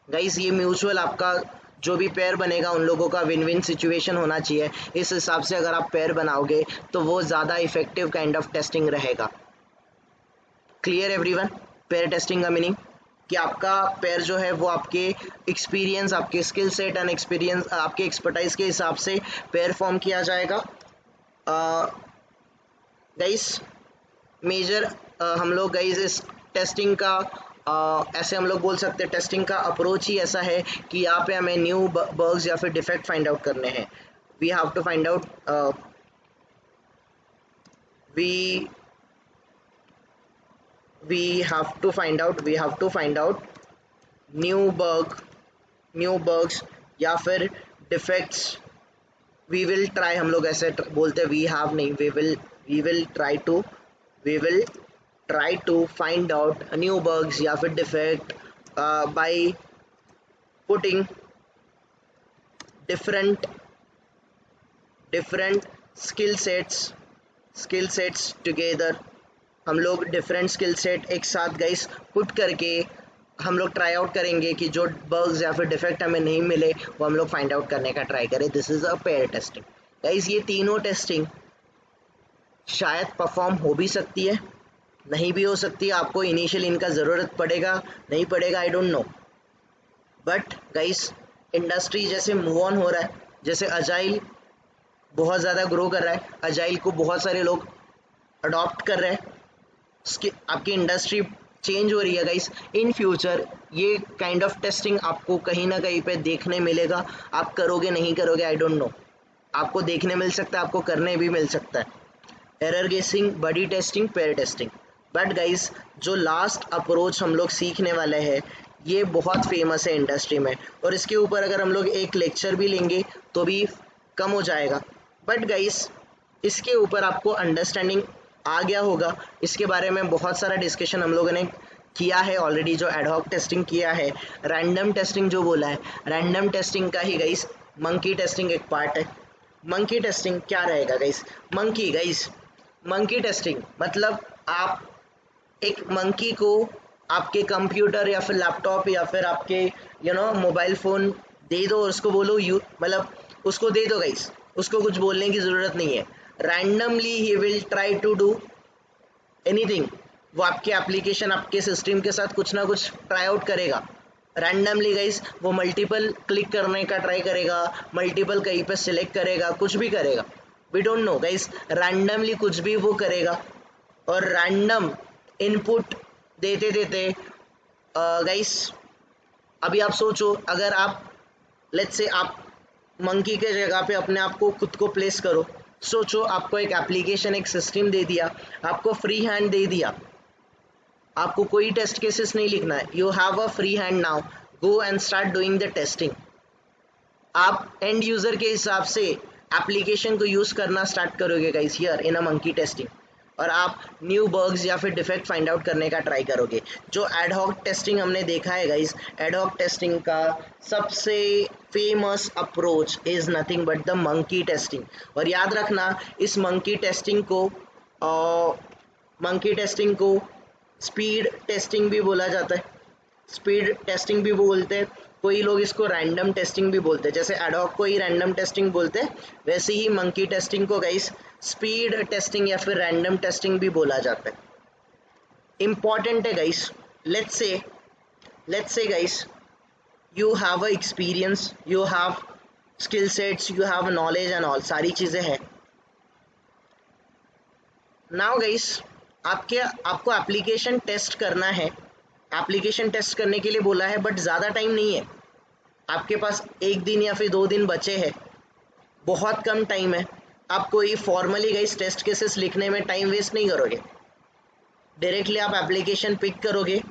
गाइस ये म्यूचुअल आपका जो भी पेयर बनेगा उन लोगों का विन विन सिचुएशन होना चाहिए, इस हिसाब से अगर आप पेयर बनाओगे तो वो ज़्यादा इफेक्टिव काइंड ऑफ टेस्टिंग रहेगा। क्लियर एवरीवन पेयर टेस्टिंग का मीनिंग कि आपका पेयर जो है वो आपके एक्सपीरियंस, आपके स्किल सेट एंड एक्सपीरियंस, आपके एक्सपर्टाइज के हिसाब से पेयर फॉर्म किया जाएगा। गाइस मेजर हम लोग गाइस इस टेस्टिंग का ऐसे हम लोग बोल सकते हैं टेस्टिंग का अप्रोच ही ऐसा है कि यहाँ पे हमें न्यू बग्स या फिर डिफेक्ट फाइंड आउट करने हैं। We have to find out we have to find out new bugs या फिर डिफेक्ट्स। वी विल ट्राई, हम लोग ऐसे बोलते हैं, वी हैव नहीं, we will try to find out new bugs या फिर defect by putting different skill sets together. हम लोग डिफरेंट स्किल सेट एक साथ गाइस पुट करके हम लोग ट्राई आउट करेंगे कि जो बग्स या फिर डिफेक्ट हमें नहीं मिले वो हम लोग फाइंड आउट करने का ट्राई करें। This is a pair testing. Guys ये तीनों टेस्टिंग शायद परफॉर्म हो भी सकती है, नहीं भी हो सकती है, आपको इनिशियल इनका ज़रूरत पड़ेगा नहीं पड़ेगा I don't know, but guys industry जैसे मूव ऑन हो रहा है, जैसे अजाइल बहुत ज़्यादा ग्रो कर रहा है, अजाइल को बहुत सारे लोग अडॉप्ट कर रहे हैं, उसकी आपकी इंडस्ट्री चेंज हो रही है गाइस। इन फ्यूचर ये काइंड ऑफ टेस्टिंग आपको कहीं ना कहीं पे देखने मिलेगा, आप करोगे नहीं करोगे आई डोंट नो, आपको देखने मिल सकता है, आपको करने भी मिल सकता है। Error guessing, buddy testing, pair testing. But guys जो लास्ट अप्रोच हम लोग सीखने वाले हैं ये बहुत फेमस है इंडस्ट्री में, और इसके ऊपर अगर हम लोग एक लेक्चर भी लेंगे तो भी कम हो जाएगा। बट गाइस इसके ऊपर आपको अंडरस्टैंडिंग आ गया होगा, इसके बारे में बहुत सारा डिस्कशन हम लोगों ने किया है ऑलरेडी। जो एडहॉक टेस्टिंग किया है, रैंडम टेस्टिंग जो बोला है, रैंडम टेस्टिंग का ही गाइस मंकी टेस्टिंग एक पार्ट है। मंकी टेस्टिंग क्या रहेगा गाइस? मंकी टेस्टिंग मतलब आप एक मंकी को आपके कंप्यूटर या फिर लैपटॉप या फिर आपके मोबाइल फ़ोन दे दो और उसको बोलो मतलब उसको दे दो गाइस, उसको कुछ बोलने की ज़रूरत नहीं है, रैंडमली ही will try to do anything. वो आपके एप्लीकेशन, आपके सिस्टम के साथ कुछ ना कुछ ट्राई आउट करेगा रैंडमली गाइस। वो मल्टीपल क्लिक करने का ट्राई करेगा, मल्टीपल कहीं पे सिलेक्ट करेगा, कुछ भी करेगा, we don't know guys, randomly कुछ भी वो करेगा। और रैंडम इनपुट देते देते गाइस अभी आप सोचो, अगर आप लेट्स से आप मंकी के जगह पे अपने आप को खुद को प्लेस करो, सोचो आपको एक एप्लीकेशन, एक सिस्टम दे दिया, आपको फ्री हैंड दे दिया, आपको कोई टेस्ट केसेस नहीं लिखना है, you have a free hand now, go and start doing the testing. आप एंड यूज़र के हिसाब से एप्लीकेशन को यूज़ करना स्टार्ट करोगे guys here in a monkey testing, और आप न्यू बग्स या फिर डिफेक्ट फाइंड आउट करने का ट्राई करोगे। जो एडहॉक टेस्टिंग हमने देखा है गाइस, एडहॉक टेस्टिंग का सबसे famous approach is nothing but the monkey testing. और याद रखना इस मंकी टेस्टिंग को स्पीड टेस्टिंग भी बोला जाता है, स्पीड टेस्टिंग भी बोलते हैं, कोई लोग इसको रैंडम टेस्टिंग भी बोलते हैं। जैसे एडॉक को ही रैंडम टेस्टिंग बोलते हैं, वैसे ही मंकी टेस्टिंग को गाइस स्पीड टेस्टिंग या फिर रैंडम टेस्टिंग भी बोला जाता है। इंपॉर्टेंट है guys, let's say guys you have a experience, you have skill sets, you have knowledge and all, सारी चीज़ें हैं। नाउ गाइस आपको एप्लीकेशन टेस्ट करना है, एप्लीकेशन टेस्ट करने के लिए बोला है, बट ज़्यादा टाइम नहीं है आपके पास, 1 दिन या फिर 2 दिन बचे हैं, बहुत कम टाइम है। आप कोई फॉर्मली गाइस टेस्ट केसेस लिखने में टाइम वेस्ट नहीं करोगे, डायरेक्टली आप एप्लीकेशन पिक करोगे,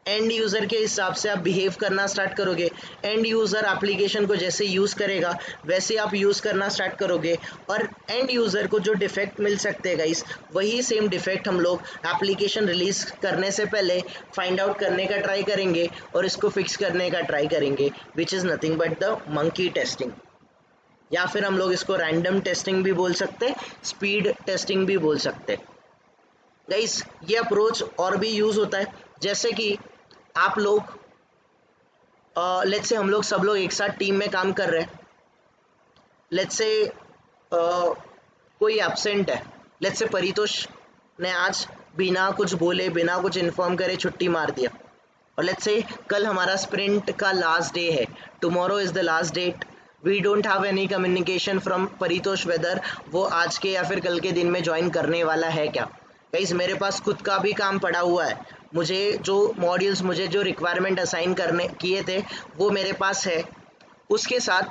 एंड यूज़र के हिसाब से आप बिहेव करना स्टार्ट करोगे। एंड यूज़र एप्लीकेशन को जैसे यूज़ करेगा वैसे आप यूज़ करना स्टार्ट करोगे, और एंड यूज़र को जो डिफेक्ट मिल सकते हैं गाइस, वही सेम डिफेक्ट हम लोग एप्लीकेशन रिलीज करने से पहले फाइंड आउट करने का ट्राई करेंगे और इसको फिक्स करने का ट्राई करेंगे, which is nothing but the monkey testing. या फिर हम लोग इसको रैंडम टेस्टिंग भी बोल सकते हैं, स्पीड टेस्टिंग भी बोल सकते हैं। गाइस ये अप्रोच और भी यूज़ होता है, जैसे कि आप लोग लेट्स से हम लोग सब लोग एक साथ टीम में काम कर रहे हैं, लेट्स से कोई एब्सेंट है, लेट्स से परितोष ने आज बिना कुछ बोले बिना कुछ इन्फॉर्म करे छुट्टी मार दिया, और लेट्स से कल हमारा स्प्रिंट का लास्ट डे है, tomorrow is the last date, we don't have any communication from Paritosh whether वो आज के या फिर कल के दिन में ज्वाइन करने वाला है क्या। गाइस मेरे पास खुद का भी काम पड़ा हुआ है, मुझे जो मॉड्यूल्स, मुझे जो रिक्वायरमेंट असाइन करने किए थे वो मेरे पास है। उसके साथ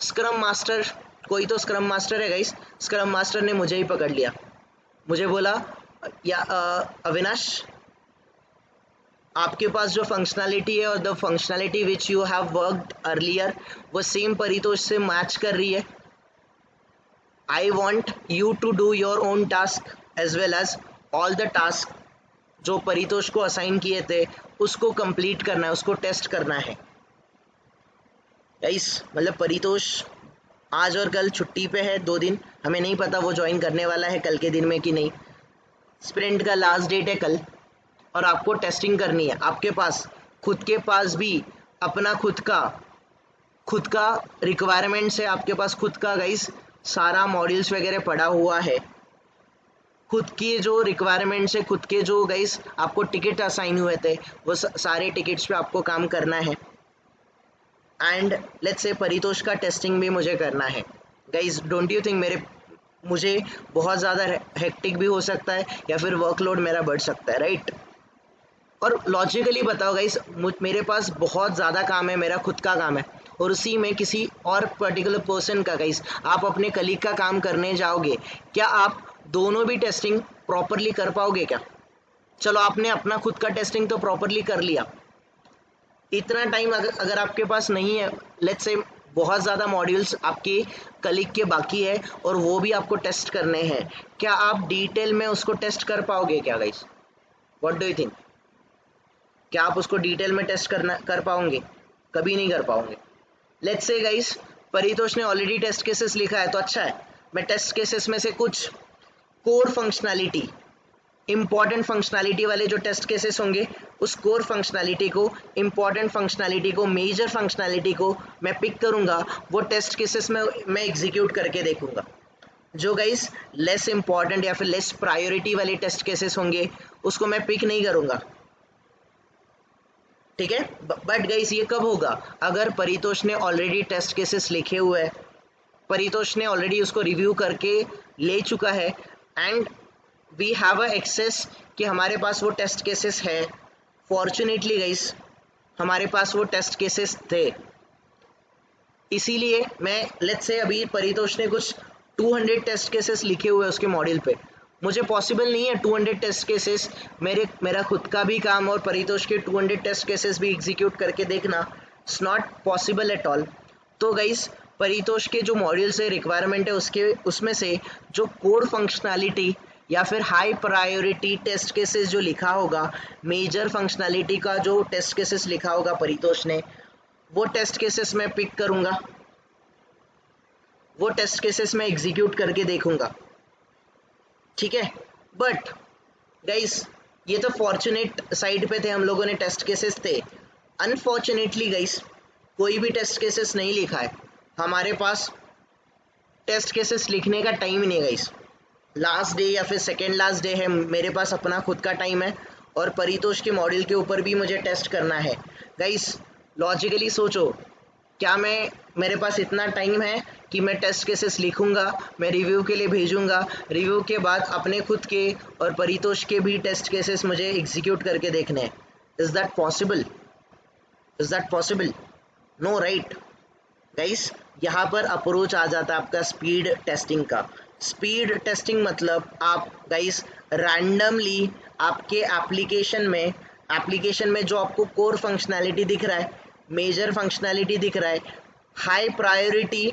स्क्रम मास्टर, कोई तो स्क्रम मास्टर है गाइस, स्क्रम मास्टर ने मुझे ही पकड़ लिया, मुझे बोला या अविनाश आपके पास जो फंक्शनैलिटी है और the functionality which you have worked earlier वो सेम परितोष से मैच कर रही है, I want you to do your own task as well as all the task जो परितोष को असाइन किए थे उसको कंप्लीट करना है, उसको टेस्ट करना है। गाइस मतलब परितोष आज और कल छुट्टी पे है 2 दिन, हमें नहीं पता वो ज्वाइन करने वाला है कल के दिन में कि नहीं, स्प्रिंट का लास्ट डेट है कल और आपको टेस्टिंग करनी है। आपके पास खुद के पास भी अपना खुद का रिक्वायरमेंट्स है, आपके पास खुद का गाइस सारा मॉड्यूल्स वगैरह पड़ा हुआ है, खुद की जो रिक्वायरमेंट्स है, खुद के जो गाइस आपको टिकट असाइन हुए थे वो सारे टिकट्स पे आपको काम करना है। एंड लेट्स से परितोष का टेस्टिंग भी मुझे करना है। गाइस डोंट यू थिंक मुझे बहुत ज़्यादा हेक्टिक भी हो सकता है या फिर वर्कलोड मेरा बढ़ सकता है, राइट? और लॉजिकली बताओ गाइस, मेरे पास बहुत ज़्यादा काम है, मेरा खुद का काम है, और उसी में किसी और पर्टिकुलर पर्सन का, गाइस आप अपने कलीग का काम करने जाओगे, क्या आप दोनों भी टेस्टिंग प्रॉपरली कर पाओगे क्या? चलो आपने अपना खुद का टेस्टिंग तो प्रॉपरली कर लिया, इतना टाइम अगर आपके पास नहीं है, लेट्स से बहुत ज़्यादा मॉड्यूल्स आपके कलीग के बाकी है और वो भी आपको टेस्ट करने हैं, क्या आप डिटेल में उसको टेस्ट कर पाओगे क्या guys? What do you think? क्या आप उसको डिटेल में टेस्ट कर पाओगे? कभी नहीं कर पाओगे। लेट्स से गाइस परितोष ने ऑलरेडी टेस्ट केसेस लिखा है तो अच्छा है, मैं टेस्ट केसेस में से कुछ कोर फंक्शनैलिटी, इंपॉर्टेंट फंक्शनैलिटी वाले जो टेस्ट केसेस होंगे उस कोर फंक्शनैलिटी को, इंपॉर्टेंट फंक्शनैलिटी को, मेजर फंक्शनैलिटी को मैं पिक करूंगा, वो टेस्ट केसेस में मैं एग्जीक्यूट करके देखूंगा। जो गाइस लेस इंपॉर्टेंट या फिर लेस प्रायोरिटी वाले टेस्ट केसेस होंगे उसको मैं पिक नहीं करूंगा, ठीक है? बट गाइस ये कब होगा? अगर परितोष ने ऑलरेडी टेस्ट केसेस लिखे हुए हैं, परितोष ने ऑलरेडी उसको रिव्यू करके ले चुका है and we have a access कि हमारे पास वो टेस्ट केसेस है। फॉर्चुनेटली गाइस हमारे पास वो टेस्ट केसेस थे, इसीलिए मैं लेट्स से अभी परितोष ने कुछ 200 टेस्ट केसेस लिखे हुए उसके मॉड्यूल पे, मुझे पॉसिबल नहीं है 200 टेस्ट केसेस मेरा खुद का भी काम और परितोष के 200 टेस्ट केसेस भी एग्जीक्यूट करके देखना, it's not possible at all. तो गाइस परितोष के जो मॉड्यूल से रिक्वायरमेंट है उसमें से जो कोर फंक्शनैलिटी या फिर हाई प्रायोरिटी टेस्ट केसेस जो लिखा होगा, मेजर फंक्शनैलिटी का जो टेस्ट केसेस लिखा होगा परितोष ने, वो टेस्ट केसेस मैं पिक करूंगा, वो टेस्ट केसेस मैं एग्जीक्यूट करके देखूंगा, ठीक है। बट गाइस ये तो फॉर्चुनेट साइड पे थे, हम लोगों ने टेस्ट केसेस थे। अनफॉर्चुनेटली गाइस कोई भी टेस्ट केसेस नहीं लिखा है, हमारे पास टेस्ट केसेस लिखने का टाइम नहीं है गाइस। लास्ट डे या फिर सेकेंड लास्ट डे है, मेरे पास अपना खुद का टाइम है और परितोष के मॉड्यूल के ऊपर भी मुझे टेस्ट करना है। गाइस लॉजिकली सोचो, क्या मेरे पास इतना टाइम है कि मैं टेस्ट केसेस लिखूंगा, मैं रिव्यू के लिए भेजूंगा, रिव्यू के बाद अपने खुद के और परितोष के भी टेस्ट केसेस मुझे एग्जीक्यूट करके देखने हैं? Is that possible? Is that possible? No, right guys. यहाँ पर अप्रोच आ जाता है आपका स्पीड टेस्टिंग का। स्पीड टेस्टिंग मतलब आप गाइस रैंडमली आपके एप्लीकेशन में जो आपको कोर फंक्शनैलिटी दिख रहा है, मेजर फंक्शनैलिटी दिख रहा है, हाई प्रायोरिटी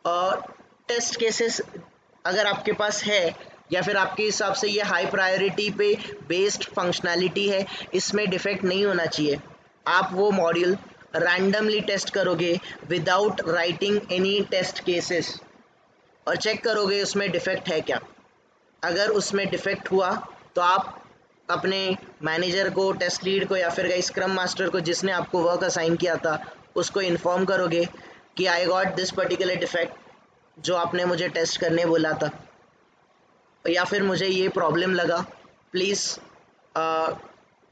और टेस्ट केसेस अगर आपके पास है या फिर आपके हिसाब से ये हाई प्रायोरिटी पे बेस्ड फंक्शनैलिटी है, इसमें डिफेक्ट नहीं होना चाहिए, आप वो मॉड्यूल रैंडमली टेस्ट करोगे without writing any test cases और चेक करोगे उसमें डिफेक्ट है क्या। अगर उसमें डिफेक्ट हुआ तो आप अपने मैनेजर को, टेस्ट लीड को या फिर स्क्रम मास्टर को जिसने आपको वर्क असाइन किया था उसको इन्फॉर्म करोगे कि I got this particular defect जो आपने मुझे टेस्ट करने बोला था, या फिर मुझे ये प्रॉब्लम लगा, प्लीज़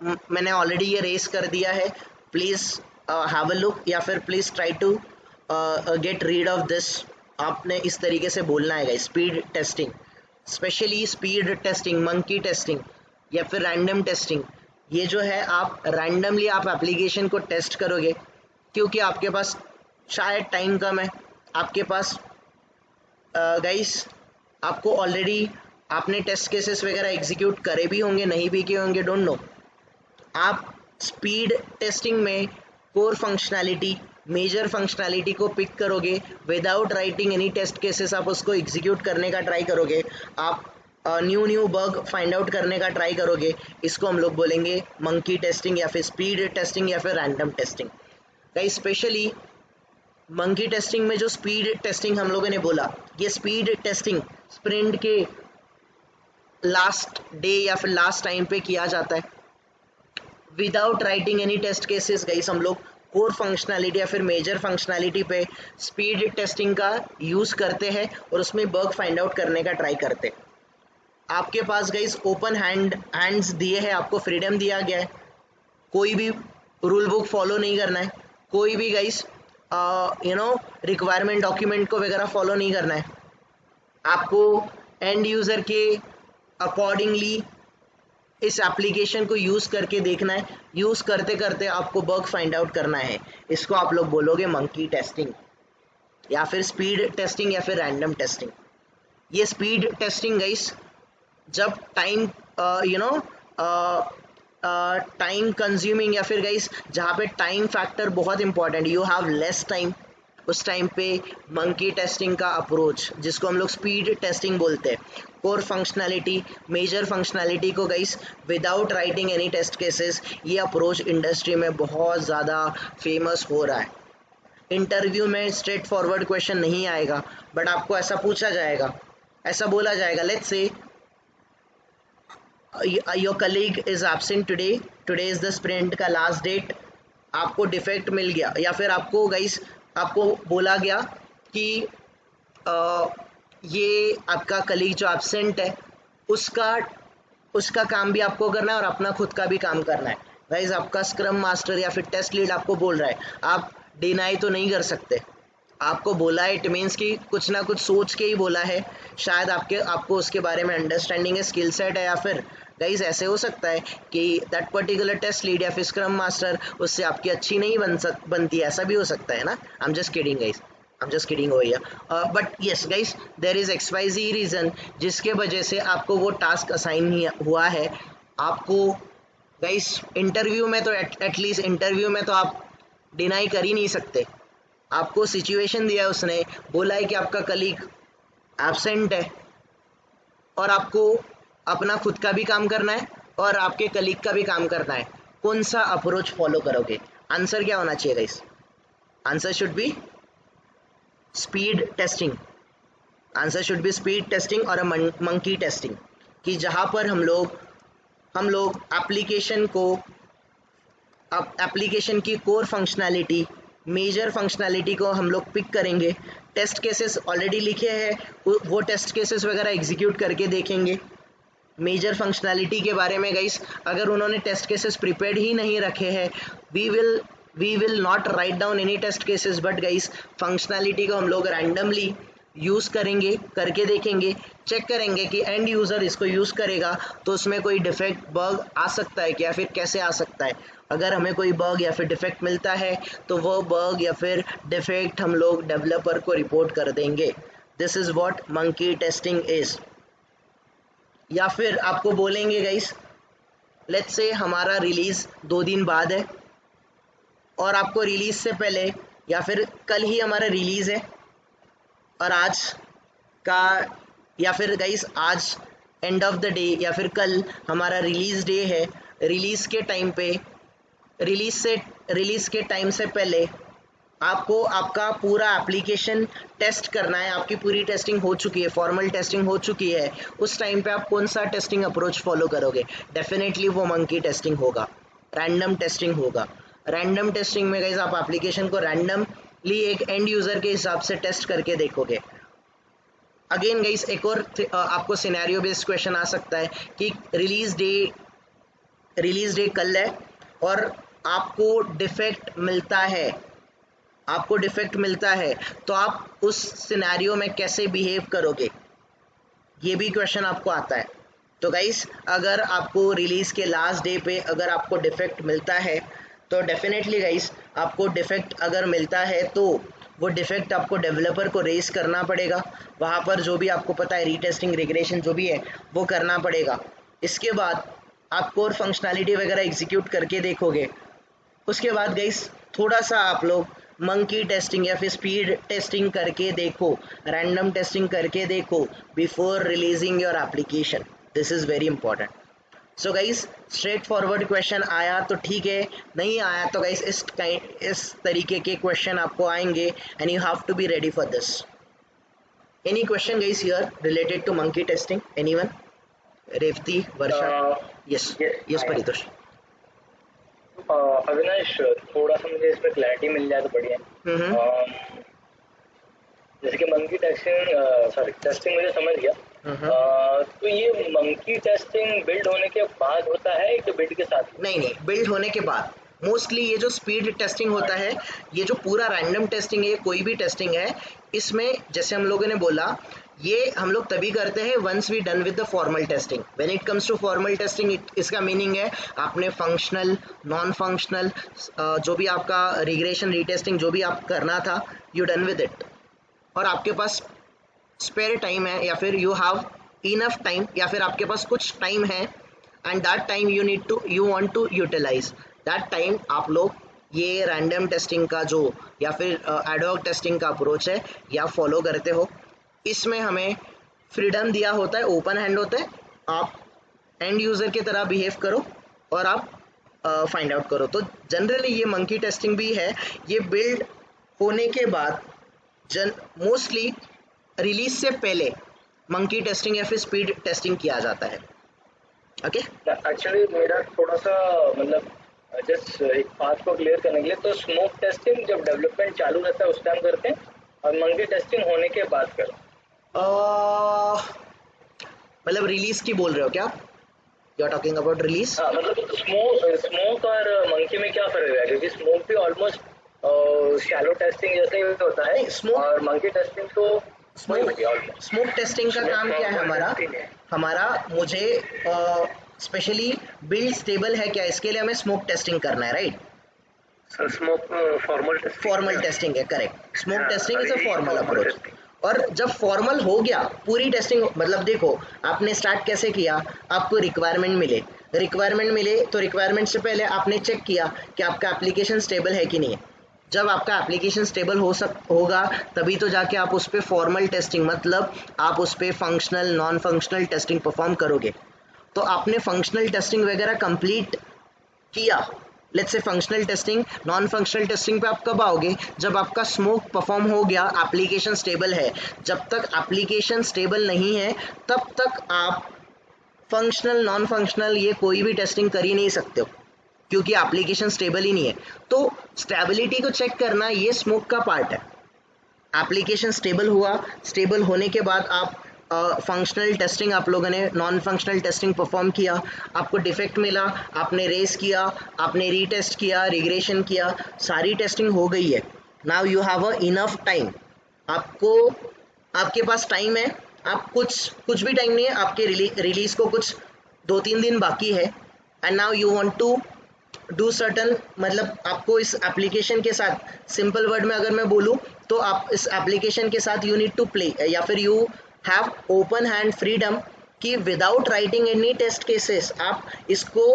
मैंने ऑलरेडी ये रेस कर दिया है, प्लीज़ हैव अ लुक, या फिर please try to get rid of this. आपने इस तरीके से बोलना है। Speed testing, specially speed testing, monkey testing या फिर रैंडम टेस्टिंग, ये जो है आप रैंडमली आप एप्लीकेशन को टेस्ट करोगे क्योंकि आपके पास शायद टाइम कम है, आपके पास गाइस आपको ऑलरेडी आपने टेस्ट केसेस वगैरह एग्जीक्यूट करे भी होंगे, नहीं भी किए होंगे, डोंट नो। आप स्पीड टेस्टिंग में कोर फंक्शनैलिटी, मेजर फंक्शनैलिटी को पिक करोगे without writing any test cases, आप उसको एग्जीक्यूट करने का ट्राई करोगे, आप न्यू बग फाइंड आउट करने का ट्राई करोगे। इसको हम लोग बोलेंगे मंकी टेस्टिंग या फिर स्पीड टेस्टिंग या फिर random testing. Guys specially monkey testing में जो स्पीड टेस्टिंग हम लोगों ने बोला, ये स्पीड टेस्टिंग स्प्रिंट के लास्ट डे या फिर लास्ट टाइम पे किया जाता है without writing any test cases. Guys हम लोग कोर फंक्शनैलिटी या फिर मेजर फंक्शनैलिटी पे स्पीड टेस्टिंग का यूज़ करते हैं और उसमें बग फाइंड आउट करने का ट्राई करते हैं। आपके पास गाइस ओपन हैंड्स दिए हैं, आपको फ्रीडम दिया गया है, कोई भी रूल बुक फॉलो नहीं करना है, कोई भी गाइस रिक्वायरमेंट डॉक्यूमेंट को वगैरह फॉलो नहीं करना है, आपको एंड यूज़र के अकॉर्डिंगली इस एप्लीकेशन को यूज़ करके देखना है, यूज़ करते करते आपको बग फाइंड आउट करना है। इसको आप लोग बोलोगे मंकी टेस्टिंग या फिर स्पीड टेस्टिंग या फिर रैंडम टेस्टिंग। ये स्पीड टेस्टिंग गाइस जब टाइम टाइम कंज्यूमिंग या फिर गाइस जहाँ पे टाइम फैक्टर बहुत important, you have less time, उस टाइम पे मंकी टेस्टिंग का अप्रोच जिसको हम लोग स्पीड टेस्टिंग बोलते हैं, कोर फंक्शनैलिटी, मेजर फंक्शनैलिटी को guys without writing any test cases, ये अप्रोच इंडस्ट्री में बहुत ज़्यादा फेमस हो रहा है। इंटरव्यू में स्ट्रेट फॉरवर्ड क्वेश्चन नहीं आएगा, बट आपको ऐसा पूछा जाएगा, ऐसा बोला जाएगा, let's say your colleague is absent today is the sprint का लास्ट डेट, आपको डिफेक्ट मिल गया या फिर आपको गाइस आपको बोला गया कि ये आपका कलीग जो एब्सेंट है उसका काम भी आपको करना है और अपना खुद का भी काम करना है। गाइस आपका स्क्रम मास्टर या फिर टेस्ट लीड आपको बोल रहा है, आप डिनाई तो नहीं कर सकते, आपको बोला है, इट मीन्स कि कुछ ना कुछ सोच के ही बोला है, शायद आपको उसके बारे में अंडरस्टैंडिंग है, स्किल सेट है, या फिर गाइस ऐसे हो सकता है कि दैट पर्टिकुलर टेस्ट लीड या फिर स्क्रम मास्टर उससे आपकी अच्छी नहीं बनती, ऐसा भी हो सकता है ना। I am just kidding guys, I am just kidding over here, but yes guys there is XYZ reason जिसके वजह से आपको वो टास्क असाइन हुआ है। आपको गाइस इंटरव्यू में तो एटलीस्ट इंटरव्यू में तो आप डिनाई कर ही नहीं सकते, आपको सिचुएशन दिया है, उसने बोला है कि आपका कलीग एब्सेंट है और आपको अपना खुद का भी काम करना है और आपके कलीग का भी काम करना है, कौन सा अप्रोच फॉलो करोगे? आंसर क्या होना चाहिए guys? Answer should be speed testing, answer should be speed testing और मंकी टेस्टिंग, कि जहाँ पर हम लोग एप्लीकेशन की कोर फंक्शनैलिटी, मेजर फंक्शनैलिटी को हम लोग पिक करेंगे, टेस्ट केसेस ऑलरेडी लिखे हैं वो टेस्ट केसेस वगैरह एग्जीक्यूट करके देखेंगे। मेजर फंक्शनैलिटी के बारे में गाइस, अगर उन्होंने टेस्ट केसेस प्रिपेयर्ड ही नहीं रखे हैं, we will not write down any test cases, but guys functionality को हम लोग रैंडमली यूज़ करेंगे, करके देखेंगे, चेक करेंगे कि एंड यूज़र इसको यूज़ करेगा तो उसमें कोई डिफेक्ट बग आ सकता है क्या, फिर कैसे आ सकता है। अगर हमें कोई बग या फिर डिफेक्ट मिलता है तो वो बग या फिर डिफेक्ट हम लोग डेवलपर को रिपोर्ट कर देंगे। This is what monkey testing is. या फिर आपको बोलेंगे गाइस, लेट्स से हमारा रिलीज़ 2 दिन बाद है और आपको रिलीज़ से पहले या फिर कल ही हमारा रिलीज़ है और आज का या फिर गाइस आज एंड ऑफ द डे या फिर कल हमारा रिलीज़ डे है। रिलीज़ के टाइम से पहले आपको आपका पूरा एप्लीकेशन टेस्ट करना है, आपकी पूरी टेस्टिंग हो चुकी है, फॉर्मल टेस्टिंग हो चुकी है। उस टाइम पे आप कौन सा टेस्टिंग अप्रोच फॉलो करोगे? डेफिनेटली वो मंकी टेस्टिंग होगा, रैंडम टेस्टिंग होगा। रैंडम टेस्टिंग में गाइस आप एप्लीकेशन को रैंडमली एक एंड यूज़र के हिसाब से टेस्ट करके देखोगे। अगेन गाइस एक और आपको सिनेरियो बेस्ड क्वेश्चन आ सकता है कि रिलीज़ डे कल है और आपको डिफेक्ट मिलता है तो आप उस सिनेरियो में कैसे बिहेव करोगे, ये भी क्वेश्चन आपको आता है। तो गाइस अगर आपको रिलीज़ के लास्ट डे पे अगर आपको डिफेक्ट मिलता है तो डेफिनेटली गाइस आपको डिफेक्ट अगर मिलता है तो वो डिफेक्ट आपको डेवलपर को रेज करना पड़ेगा, वहाँ पर जो भी आपको पता है रीटेस्टिंग रिग्रेशन जो भी है वो करना पड़ेगा। इसके बाद आप कोर फंक्शनैलिटी वगैरह एग्जीक्यूट करके देखोगे। उसके बाद गाइस थोड़ा सा आप लोग मंकी टेस्टिंग या फिर स्पीड टेस्टिंग करके देखो, रैंडम टेस्टिंग करके देखो before releasing your application. This is very important. So guys straight forward question आया तो ठीक है, नहीं आया तो गाइस इस तरीके के क्वेश्चन आपको आएंगे and you have to be ready for this. Any question guys here related to monkey testing? Anyone? Revati, Varsha? Yes Paritosh. Avinash, थोड़ा सा मुझे इसमें क्लैरिटी मिल जाए तो बढ़िया। जैसे कि मंकी टेस्टिंग मुझे समझ गया। तो ये मंकी टेस्टिंग बिल्ड होने के बाद होता है कि बिल्ड के साथ? नहीं, बिल्ड होने के बाद। मोस्टली ये जो स्पीड टेस्टिंग होता है, ये जो पूरा रैंडम टेस्टिंग है, कोई भी टेस्टिंग है, इसमें जैसे हम लोगों ने बोला ये हम लोग तभी करते हैं once we done with the formal testing. When it comes to formal testing इसका मीनिंग है आपने फंक्शनल, नॉन फंक्शनल, जो भी आपका रिग्रेशन रीटेस्टिंग जो भी आप करना था, यू डन विद इट, और आपके पास स्पेयर टाइम है या फिर यू हैव इनफ टाइम या फिर आपके पास कुछ टाइम है and that time you want to utilize that time. आप लोग ये रैंडम टेस्टिंग का जो या फिर एडहॉक टेस्टिंग का अप्रोच है या फॉलो करते हो। इसमें हमें फ्रीडम दिया होता है, ओपन हैंड होता है, आप एंड यूज़र की तरह बिहेव करो और आप फाइंड आउट करो। तो जनरली ये मंकी टेस्टिंग भी है, ये बिल्ड होने के बाद मोस्टली रिलीज से पहले मंकी टेस्टिंग या फिर स्पीड टेस्टिंग किया जाता है। ओके, एक्चुअली मेरा थोड़ा सा मतलब जस्ट एक बात को क्लियर करने के लिए, तो स्मोक टेस्टिंग जब डेवलपमेंट चालू रहता है उस टाइम करते हैं और मंकी टेस्टिंग होने के बाद करते हैं। मतलब रिलीज की बोल रहे हो क्या? You are talking about release? हाँ, मतलब स्मोक और मंकी में क्या फर्क है? क्योंकि स्मोक भी ऑलमोस्ट शैलो टेस्टिंग जैसे ही होता है और मंकी टेस्टिंग तो स्मोक टेस्टिंग का काम क्या है हमारा मुझे स्पेशली बिल्ड स्टेबल है क्या, इसके लिए हमें स्मोक टेस्टिंग करना है, राइट? स्मोक फॉर्मल टेस्टिंग है, correct. Smoke testing is a formal approach. और जब फॉर्मल हो गया पूरी टेस्टिंग, मतलब देखो आपने स्टार्ट कैसे किया, आपको रिक्वायरमेंट मिले तो रिक्वायरमेंट से पहले आपने चेक किया कि आपका एप्लीकेशन स्टेबल है कि नहीं है। जब आपका एप्लीकेशन स्टेबल होगा तभी तो जाके आप उस पर फॉर्मल टेस्टिंग, मतलब आप उस पर functional non functional testing perform करोगे। तो आपने फंक्शनल टेस्टिंग वगैरह कंप्लीट किया, let's say functional testing, non functional testing पे आप कब आओगे, जब आपका स्मोक परफॉर्म हो गया, एप्लीकेशन स्टेबल है। जब तक एप्लीकेशन स्टेबल नहीं है तब तक आप फंक्शनल नॉन फंक्शनल ये कोई भी टेस्टिंग कर ही नहीं सकते हो, क्योंकि एप्लीकेशन स्टेबल ही नहीं है। तो स्टेबिलिटी को चेक करना ये स्मोक का पार्ट है। एप्लीकेशन स्टेबल हुआ, स्टेबल होने के बाद आप फंक्शनल टेस्टिंग, आप लोगों ने नॉन फंक्शनल टेस्टिंग परफॉर्म किया, आपको डिफेक्ट मिला, आपने रेस किया, आपने रीटेस्ट किया, रिग्रेशन किया, सारी टेस्टिंग हो गई है। Now you have a enough time, आपको आपके पास टाइम है, आप कुछ भी टाइम नहीं है, आपके रिलीज को कुछ 2-3 दिन बाकी है, and now you want to do certain, मतलब आपको इस एप्लीकेशन के साथ, सिंपल वर्ड में अगर मैं बोलूँ तो आप इस एप्लीकेशन के साथ यू नीड टू प्ले, या फिर you have open hand freedom कि without writing any test cases आप इसको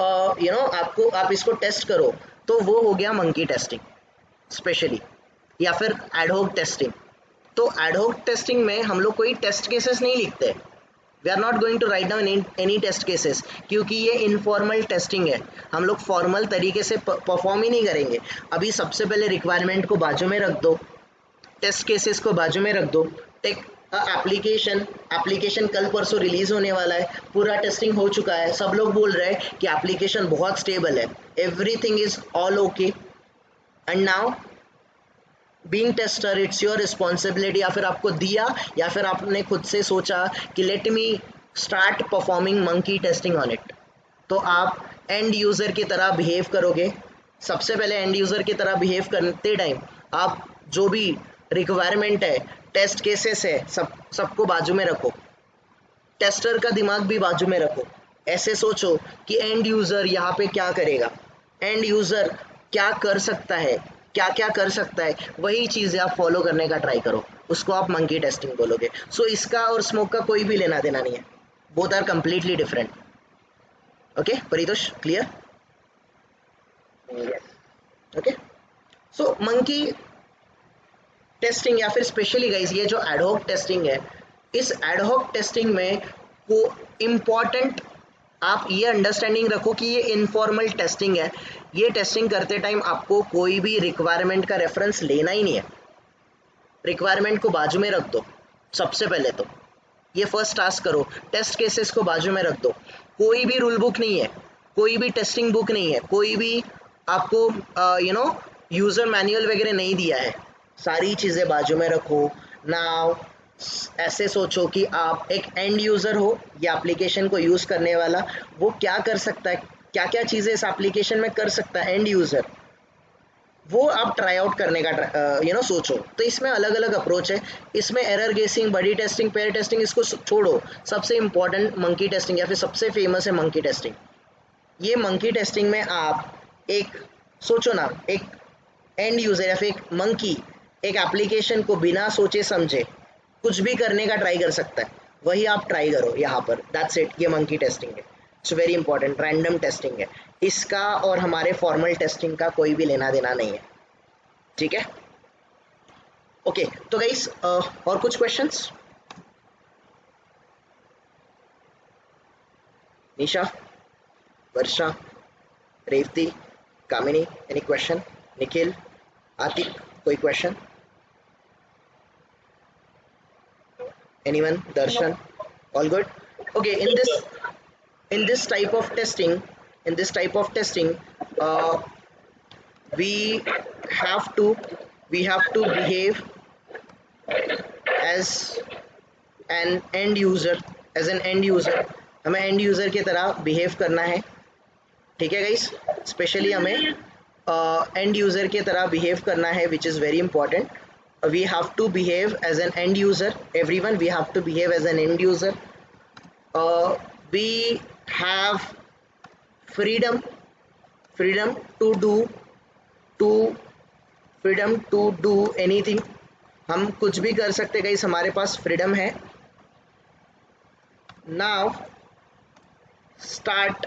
आप इसको टेस्ट करो। तो वो हो गया मंकी टेस्टिंग स्पेशली, या फिर एडहॉक टेस्टिंग। तो एडहॉक टेस्टिंग में हम लोग कोई टेस्ट केसेस नहीं लिखते, we are not going to write down any test cases, क्योंकि ये इनफॉर्मल टेस्टिंग है, हम लोग फॉर्मल तरीके से परफॉर्म ही नहीं करेंगे। अभी सबसे पहले रिक्वायरमेंट को बाजू में रख दो, टेस्ट केसेस को बाजू में रख दो, टेक एप्लीकेशन कल परसों रिलीज होने वाला है, पूरा टेस्टिंग हो चुका है, सब लोग बोल रहे हैं कि एप्लीकेशन बहुत स्टेबल है, everything is all okay, and now being tester it's your responsibility, या फिर आपको दिया, या फिर आपने खुद से सोचा कि let me start performing monkey testing on it. तो आप एंड यूज़र की तरह बिहेव करोगे। सबसे पहले एंड यूज़र की तरह बिहेव करते टाइम आप जो भी रिक्वायरमेंट है, टेस्ट केसेस है, सबको बाजू में रखो, टेस्टर का दिमाग भी बाजू में रखो। ऐसे सोचो कि एंड यूज़र यहाँ पे क्या करेगा, एंड यूज़र क्या कर सकता है, क्या क्या कर सकता है, वही चीज़ें आप फॉलो करने का ट्राई करो, उसको आप मंकी टेस्टिंग बोलोगे। सो इसका और स्मोक का कोई भी लेना देना नहीं है, both are completely different. Okay Paritosh, clear? Okay, so monkey testing, या फिर स्पेशली गाइस ये जो एडहॉक टेस्टिंग है, इस एडहॉक टेस्टिंग में को इम्पॉर्टेंट आप ये अंडरस्टैंडिंग रखो कि ये इनफॉर्मल टेस्टिंग है। ये टेस्टिंग करते टाइम आपको कोई भी रिक्वायरमेंट का रेफरेंस लेना ही नहीं है, रिक्वायरमेंट को बाजू में रख दो। सबसे पहले तो ये फर्स्ट टास्क करो, टेस्ट केसेस को बाजू में रख दो, कोई भी रूल बुक नहीं है, कोई भी टेस्टिंग बुक नहीं है, कोई भी आपको यूज़र मैनुअल वगैरह नहीं दिया है, सारी चीज़ें बाजू में रखो। नाउ ऐसे सोचो कि आप एक एंड यूज़र हो, या एप्लीकेशन को यूज़ करने वाला, वो क्या कर सकता है, क्या क्या चीज़ें इस एप्लीकेशन में कर सकता है एंड यूज़र, वो आप ट्राई आउट करने का सोचो। तो इसमें अलग अलग अप्रोच है, इसमें error guessing, buddy testing, pair testing, इसको छोड़ो, सबसे इंपॉर्टेंट मंकी टेस्टिंग, या फिर सबसे फेमस है मंकी टेस्टिंग। ये मंकी टेस्टिंग में आप एक सोचो ना, एक एंड यूज़र या फिर एक मंकी एक एप्लीकेशन को बिना सोचे समझे कुछ भी करने का ट्राई कर सकता है, वही आप ट्राई करो यहाँ पर, दैट्स इट। ये मंकी टेस्टिंग है, it's very important, random testing है, इसका और हमारे फॉर्मल टेस्टिंग का कोई भी लेना देना नहीं है, ठीक है? ओके, तो गाइस और कुछ क्वेश्चंस? निशा, वर्षा, रेवती, कामिनी, एनी क्वेश्चन? निखिल, आतिक, कोई question? Anyone? Darshan? All good? Okay, in this type of testing, we have to behave as an end user, हमें end user की तरह behave करना है, ठीक है गाइस? स्पेशली हमें end user की तरह behave करना है, which is very important. We have to behave as an end user, everyone, we have to behave as an end user. We have freedom to do anything, हम कुछ भी कर सकते गाइस, हमारे पास फ्रीडम है। Now start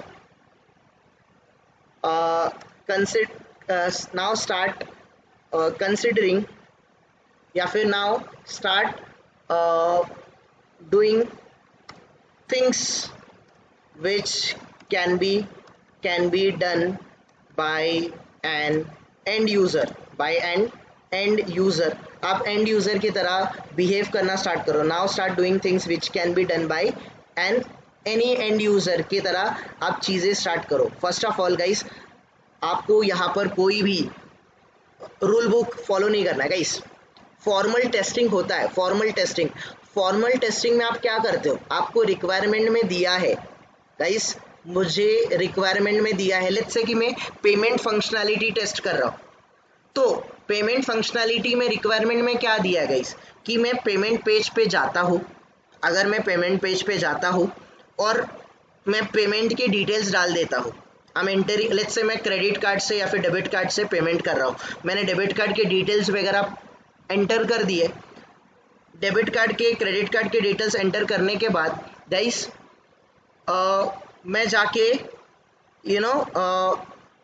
considering, या फिर now start doing things which can be done by an end user, by an end user, आप एंड यूज़र की तरह बिहेव करना स्टार्ट करो। Now start doing things which can be done by an any end user की तरह आप चीज़ें start करो। फर्स्ट ऑफ ऑल गाइस, आपको यहाँ पर कोई भी रूल बुक फॉलो नहीं करना है गाइस। फॉर्मल टेस्टिंग होता है, फॉर्मल टेस्टिंग। फॉर्मल टेस्टिंग में आप क्या करते हो, आपको रिक्वायरमेंट में दिया है गाइस, मुझे रिक्वायरमेंट में दिया है, लेट्स से कि मैं पेमेंट फंक्शनैलिटी टेस्ट कर रहा हूँ, तो पेमेंट फंक्शनैलिटी में रिक्वायरमेंट में क्या दिया है गाइस, कि मैं पेमेंट पेज पे जाता हूँ। अगर मैं पेमेंट पेज पे जाता हूँ और मैं पेमेंट की डिटेल्स डाल देता हूँ, I am entering, let's say मैं क्रेडिट कार्ड से या फिर डेबिट कार्ड से पेमेंट कर रहा हूँ, मैंने डेबिट कार्ड के डिटेल्स वगैरह एंटर कर दिए। डेबिट कार्ड के क्रेडिट कार्ड के डिटेल्स एंटर करने के बाद गाइस मैं जाके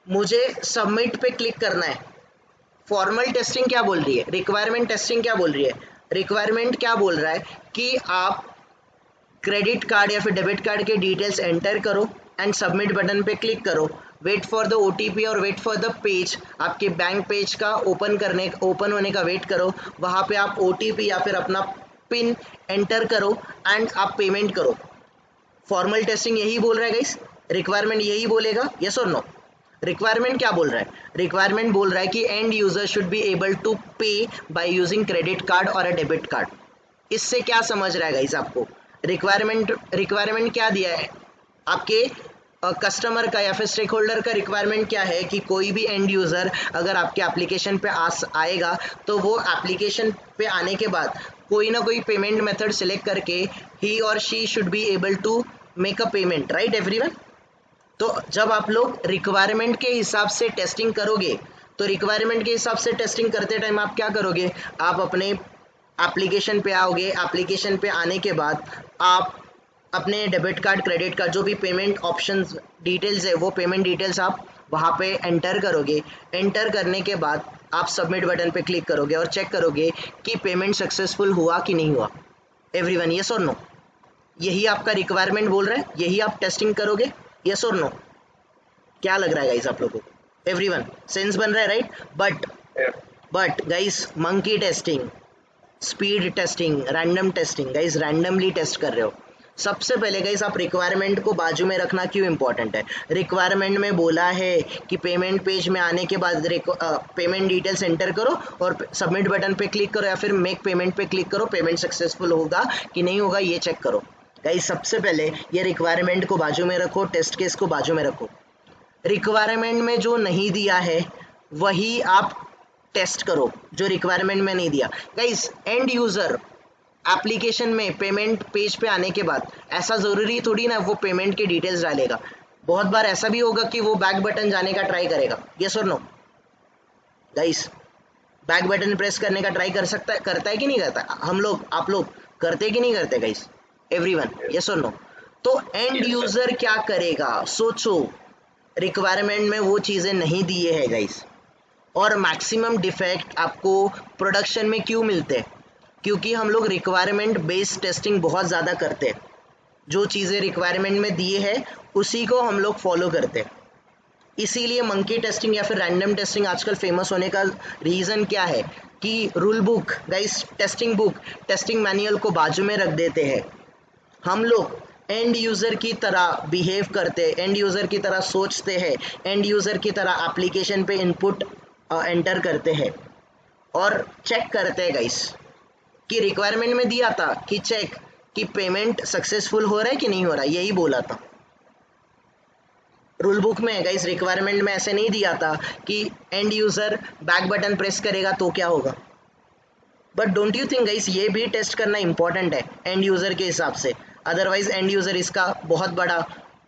मुझे सबमिट पे क्लिक करना है। फॉर्मल टेस्टिंग क्या बोल रही है, रिक्वायरमेंट टेस्टिंग क्या बोल रही है, रिक्वायरमेंट क्या बोल रहा है कि आप क्रेडिट कार्ड या फिर डेबिट कार्ड के डिटेल्स एंटर करो एंड सबमिट बटन पे क्लिक करो, वेट फॉर द OTP और वेट फॉर द पेज, आपके बैंक पेज का ओपन होने का वेट करो, वहाँ पे आप OTP या फिर अपना पिन एंटर करो एंड आप पेमेंट करो। फॉर्मल टेस्टिंग यही बोल रहा है गाइस, रिक्वायरमेंट यही बोलेगा, यस और नो। रिक्वायरमेंट क्या बोल रहा है, रिक्वायरमेंट बोल रहा है कि end user should be able to pay by using credit card और अ डेबिट कार्ड। इससे क्या समझ रहा है गाइस आपको, रिक्वायरमेंट क्या दिया है आपके कस्टमर का या फिर स्टेक होल्डर का, रिक्वायरमेंट क्या है कि कोई भी एंड यूज़र अगर आपके एप्लीकेशन पे आएगा तो वो एप्लीकेशन पे आने के बाद कोई ना कोई पेमेंट मेथड सिलेक्ट करके ही और she should be able to make a payment, right everyone. तो जब आप लोग रिक्वायरमेंट के हिसाब से टेस्टिंग करोगे, तो रिक्वायरमेंट के हिसाब से टेस्टिंग करते टाइम आप क्या करोगे, आप अपने एप्लीकेशन पे आओगे, एप्लीकेशन पे आने के बाद आप अपने डेबिट कार्ड क्रेडिट कार्ड जो भी पेमेंट ऑप्शंस डिटेल्स है वो पेमेंट डिटेल्स आप वहाँ पे एंटर करोगे। एंटर करने के बाद आप सबमिट बटन पे क्लिक करोगे और चेक करोगे कि पेमेंट सक्सेसफुल हुआ कि नहीं हुआ। एवरीवन यस और नो, यही आपका रिक्वायरमेंट बोल रहा है, यही आप टेस्टिंग करोगे, यस और नो। क्या लग रहा है गाइस आप लोगों को, एवरीवन सेंस बन रहा है right. But guys monkey testing, speed testing, random testing, guys randomly test कर रहे हो। सबसे पहले गाइस आप रिक्वायरमेंट को बाजू में रखना क्यों इंपॉर्टेंट है, रिक्वायरमेंट में बोला है कि पेमेंट पेज में आने के बाद पेमेंट डिटेल्स एंटर करो और सबमिट बटन पे क्लिक करो या फिर मेक पेमेंट पे क्लिक करो, पेमेंट सक्सेसफुल होगा कि नहीं होगा ये चेक करो। गाइस सबसे पहले ये रिक्वायरमेंट को बाजू में रखो, टेस्ट केस को बाजू में रखो। रिक्वायरमेंट में जो नहीं दिया है वही आप टेस्ट करो, जो रिक्वायरमेंट में नहीं दिया। गाइस एंड यूजर एप्लीकेशन में पेमेंट पेज पे आने के बाद ऐसा ज़रूरी थोड़ी ना वो पेमेंट के डिटेल्स डालेगा, बहुत बार ऐसा भी होगा कि वो बैक बटन जाने का ट्राई करेगा, यस और no. Guys back button press करने का ट्राई करता है कि नहीं करता, हम लोग आप लोग करते कि नहीं करते गाइस, एवरीवन यस और नो। तो एंड यूजर क्या करेगा सोचो, रिक्वायरमेंट में वो चीज़ें नहीं दिए है गाइस। और मैक्सिमम डिफेक्ट आपको प्रोडक्शन में क्यों मिलते हैं, क्योंकि हम लोग रिक्वायरमेंट बेस्ड टेस्टिंग बहुत ज़्यादा करते हैं, जो चीज़ें रिक्वायरमेंट में दिए है उसी को हम लोग फॉलो करते हैं। इसीलिए मंकी टेस्टिंग या फिर रैंडम टेस्टिंग आजकल फेमस होने का रीज़न क्या है कि rule book guys, testing book, testing manual को बाजू में रख देते हैं, हम लोग एंड यूज़र की तरह बिहेव करते हैं, एंड यूज़र की तरह सोचते हैं, एंड यूज़र की तरह एप्लीकेशन पे इनपुट एंटर करते हैं और चेक करते हैं गाइस कि रिक्वायरमेंट में दिया था कि चेक कि पेमेंट सक्सेसफुल हो रहा है कि नहीं हो रहा है, यही बोला था। रूल बुक में गाइस रिक्वायरमेंट में ऐसे नहीं दिया था कि end user back button press करेगा तो क्या होगा। But don't you think guys ये भी टेस्ट करना इंपॉर्टेंट है एंड यूज़र के हिसाब से, अदरवाइज एंड यूज़र इसका बहुत बड़ा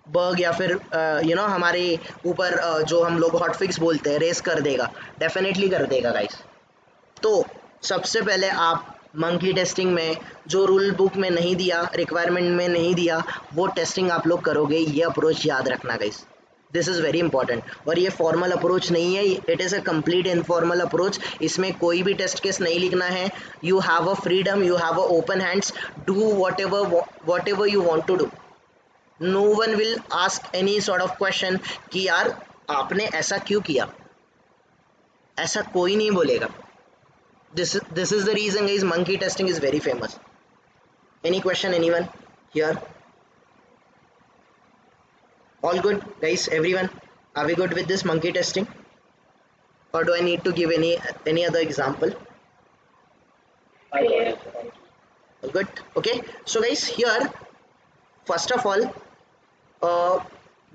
बग या फिर हमारे ऊपर जो हम लोग हॉटफिक्स बोलते हैं रेस कर देगा, डेफिनेटली कर देगा गाइस। तो सबसे पहले आप मंकी टेस्टिंग में जो रूल बुक में नहीं दिया, रिक्वायरमेंट में नहीं दिया, वो टेस्टिंग आप लोग करोगे, ये अप्रोच याद रखना guys, this is very important. और ये फॉर्मल अप्रोच नहीं है, it is a complete informal approach, इसमें कोई भी टेस्ट केस नहीं लिखना है, you have a freedom, you have a open hands, do whatever you want to do, no one will ask any sort of question कि यार आपने ऐसा क्यों किया, ऐसा कोई नहीं बोलेगा. This is the reason guys monkey testing is very famous. Any question anyone here? All good guys, everyone? Are we good with this monkey testing, or do I need to give any other example? I got it. All good. Okay, so guys, here first of all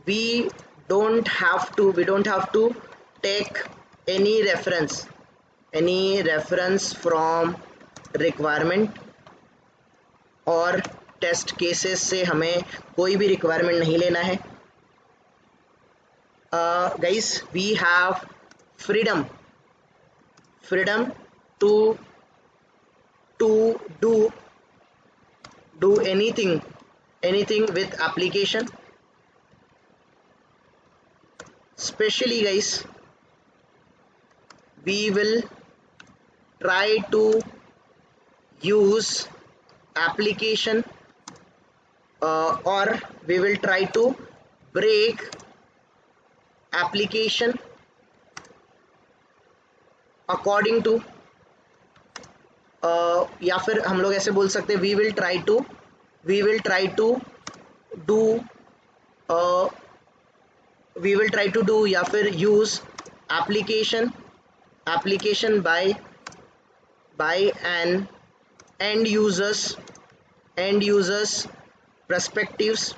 we don't have to take any reference from requirement और test cases से हमें कोई भी requirement नहीं लेना है. Guys we have freedom to do anything with application. Especially guys, we will try to use application or we will try to break application according to या फिर हम लोग ऐसे बोल सकते हैं we will try to do या फिर use application by an end users perspectives.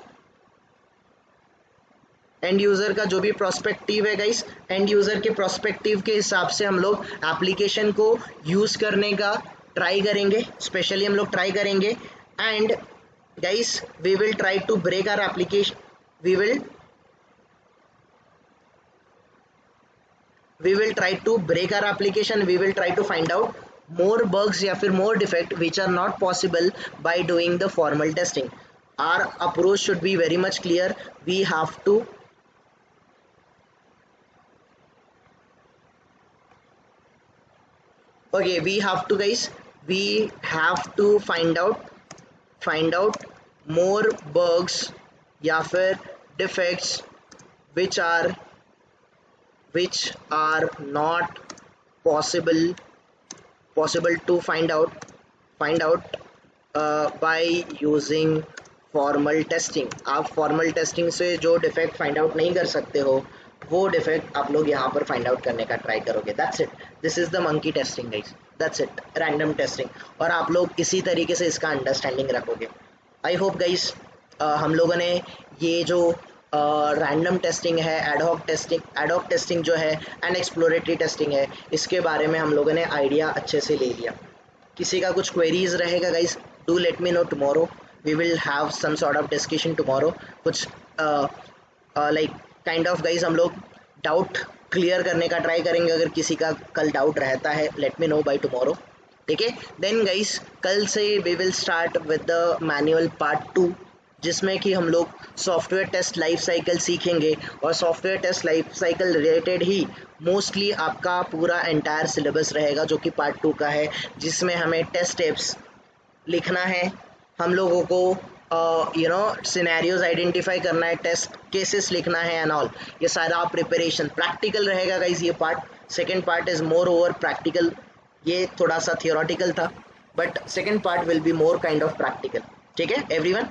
End user का जो भी प्रोस्पेक्टिव है गाइस, एंड यूज़र के प्रोस्पेक्टिव के हिसाब से हम लोग एप्लीकेशन को यूज़ करने का ट्राई करेंगे, स्पेशली हम लोग ट्राई करेंगे. And guys we will try to break our application, we will try to break our application. We will try to find out more bugs या फिर more defect which are not possible by doing the formal testing. Our approach should be very much clear. We have to find out more bugs या फिर defects which are not possible to find out by using formal testing. आप formal testing से जो defect find out नहीं कर सकते हो वो defect आप लोग यहाँ पर find out करने का try करोगे. That's it. This is the monkey testing guys. That's it. Random testing. और आप लोग इसी तरीके से इसका understanding रखोगे. I hope guys हम लोगों ने ये जो रैंडम टेस्टिंग है, एडहॉक टेस्टिंग जो है एंड एक्सप्लोरेटरी टेस्टिंग है, इसके बारे में हम लोगों ने आइडिया अच्छे से ले लिया. किसी का कुछ क्वेरीज रहेगा guys, do let me know tomorrow. We will have some sort of discussion tomorrow. कुछ लाइक काइंड ऑफ गाइस हम लोग डाउट क्लियर करने का ट्राई करेंगे. अगर किसी का कल डाउट रहता है let me know by tomorrow. ठीक है, देन गाइस कल से we will start with the manual part 2 जिसमें कि हम लोग सॉफ्टवेयर टेस्ट लाइफ साइकिल सीखेंगे. और software test life cycle related ही मोस्टली आपका पूरा एंटायर सिलेबस रहेगा जो कि पार्ट 2 का है, जिसमें हमें टेस्ट टिप्स लिखना है, हम लोगों को सिनेरियोज आइडेंटिफाई करना है, टेस्ट केसेस लिखना है एंड ऑल. ये सारा प्रिपरेशन प्रैक्टिकल रहेगा गाइज. ये part second part is more over practical. ये थोड़ा सा थियोरेटिकल था but second part will be more kind of practical. ठीक है एवरीवन,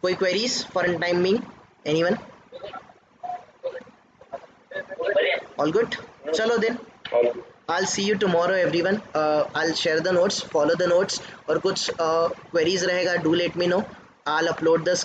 कोई queries for time being? Anyone? All good. चलो then I'll see you tomorrow everyone. I'll share the notes, follow the notes और कुछ queries रहेगा do let me know. I'll upload this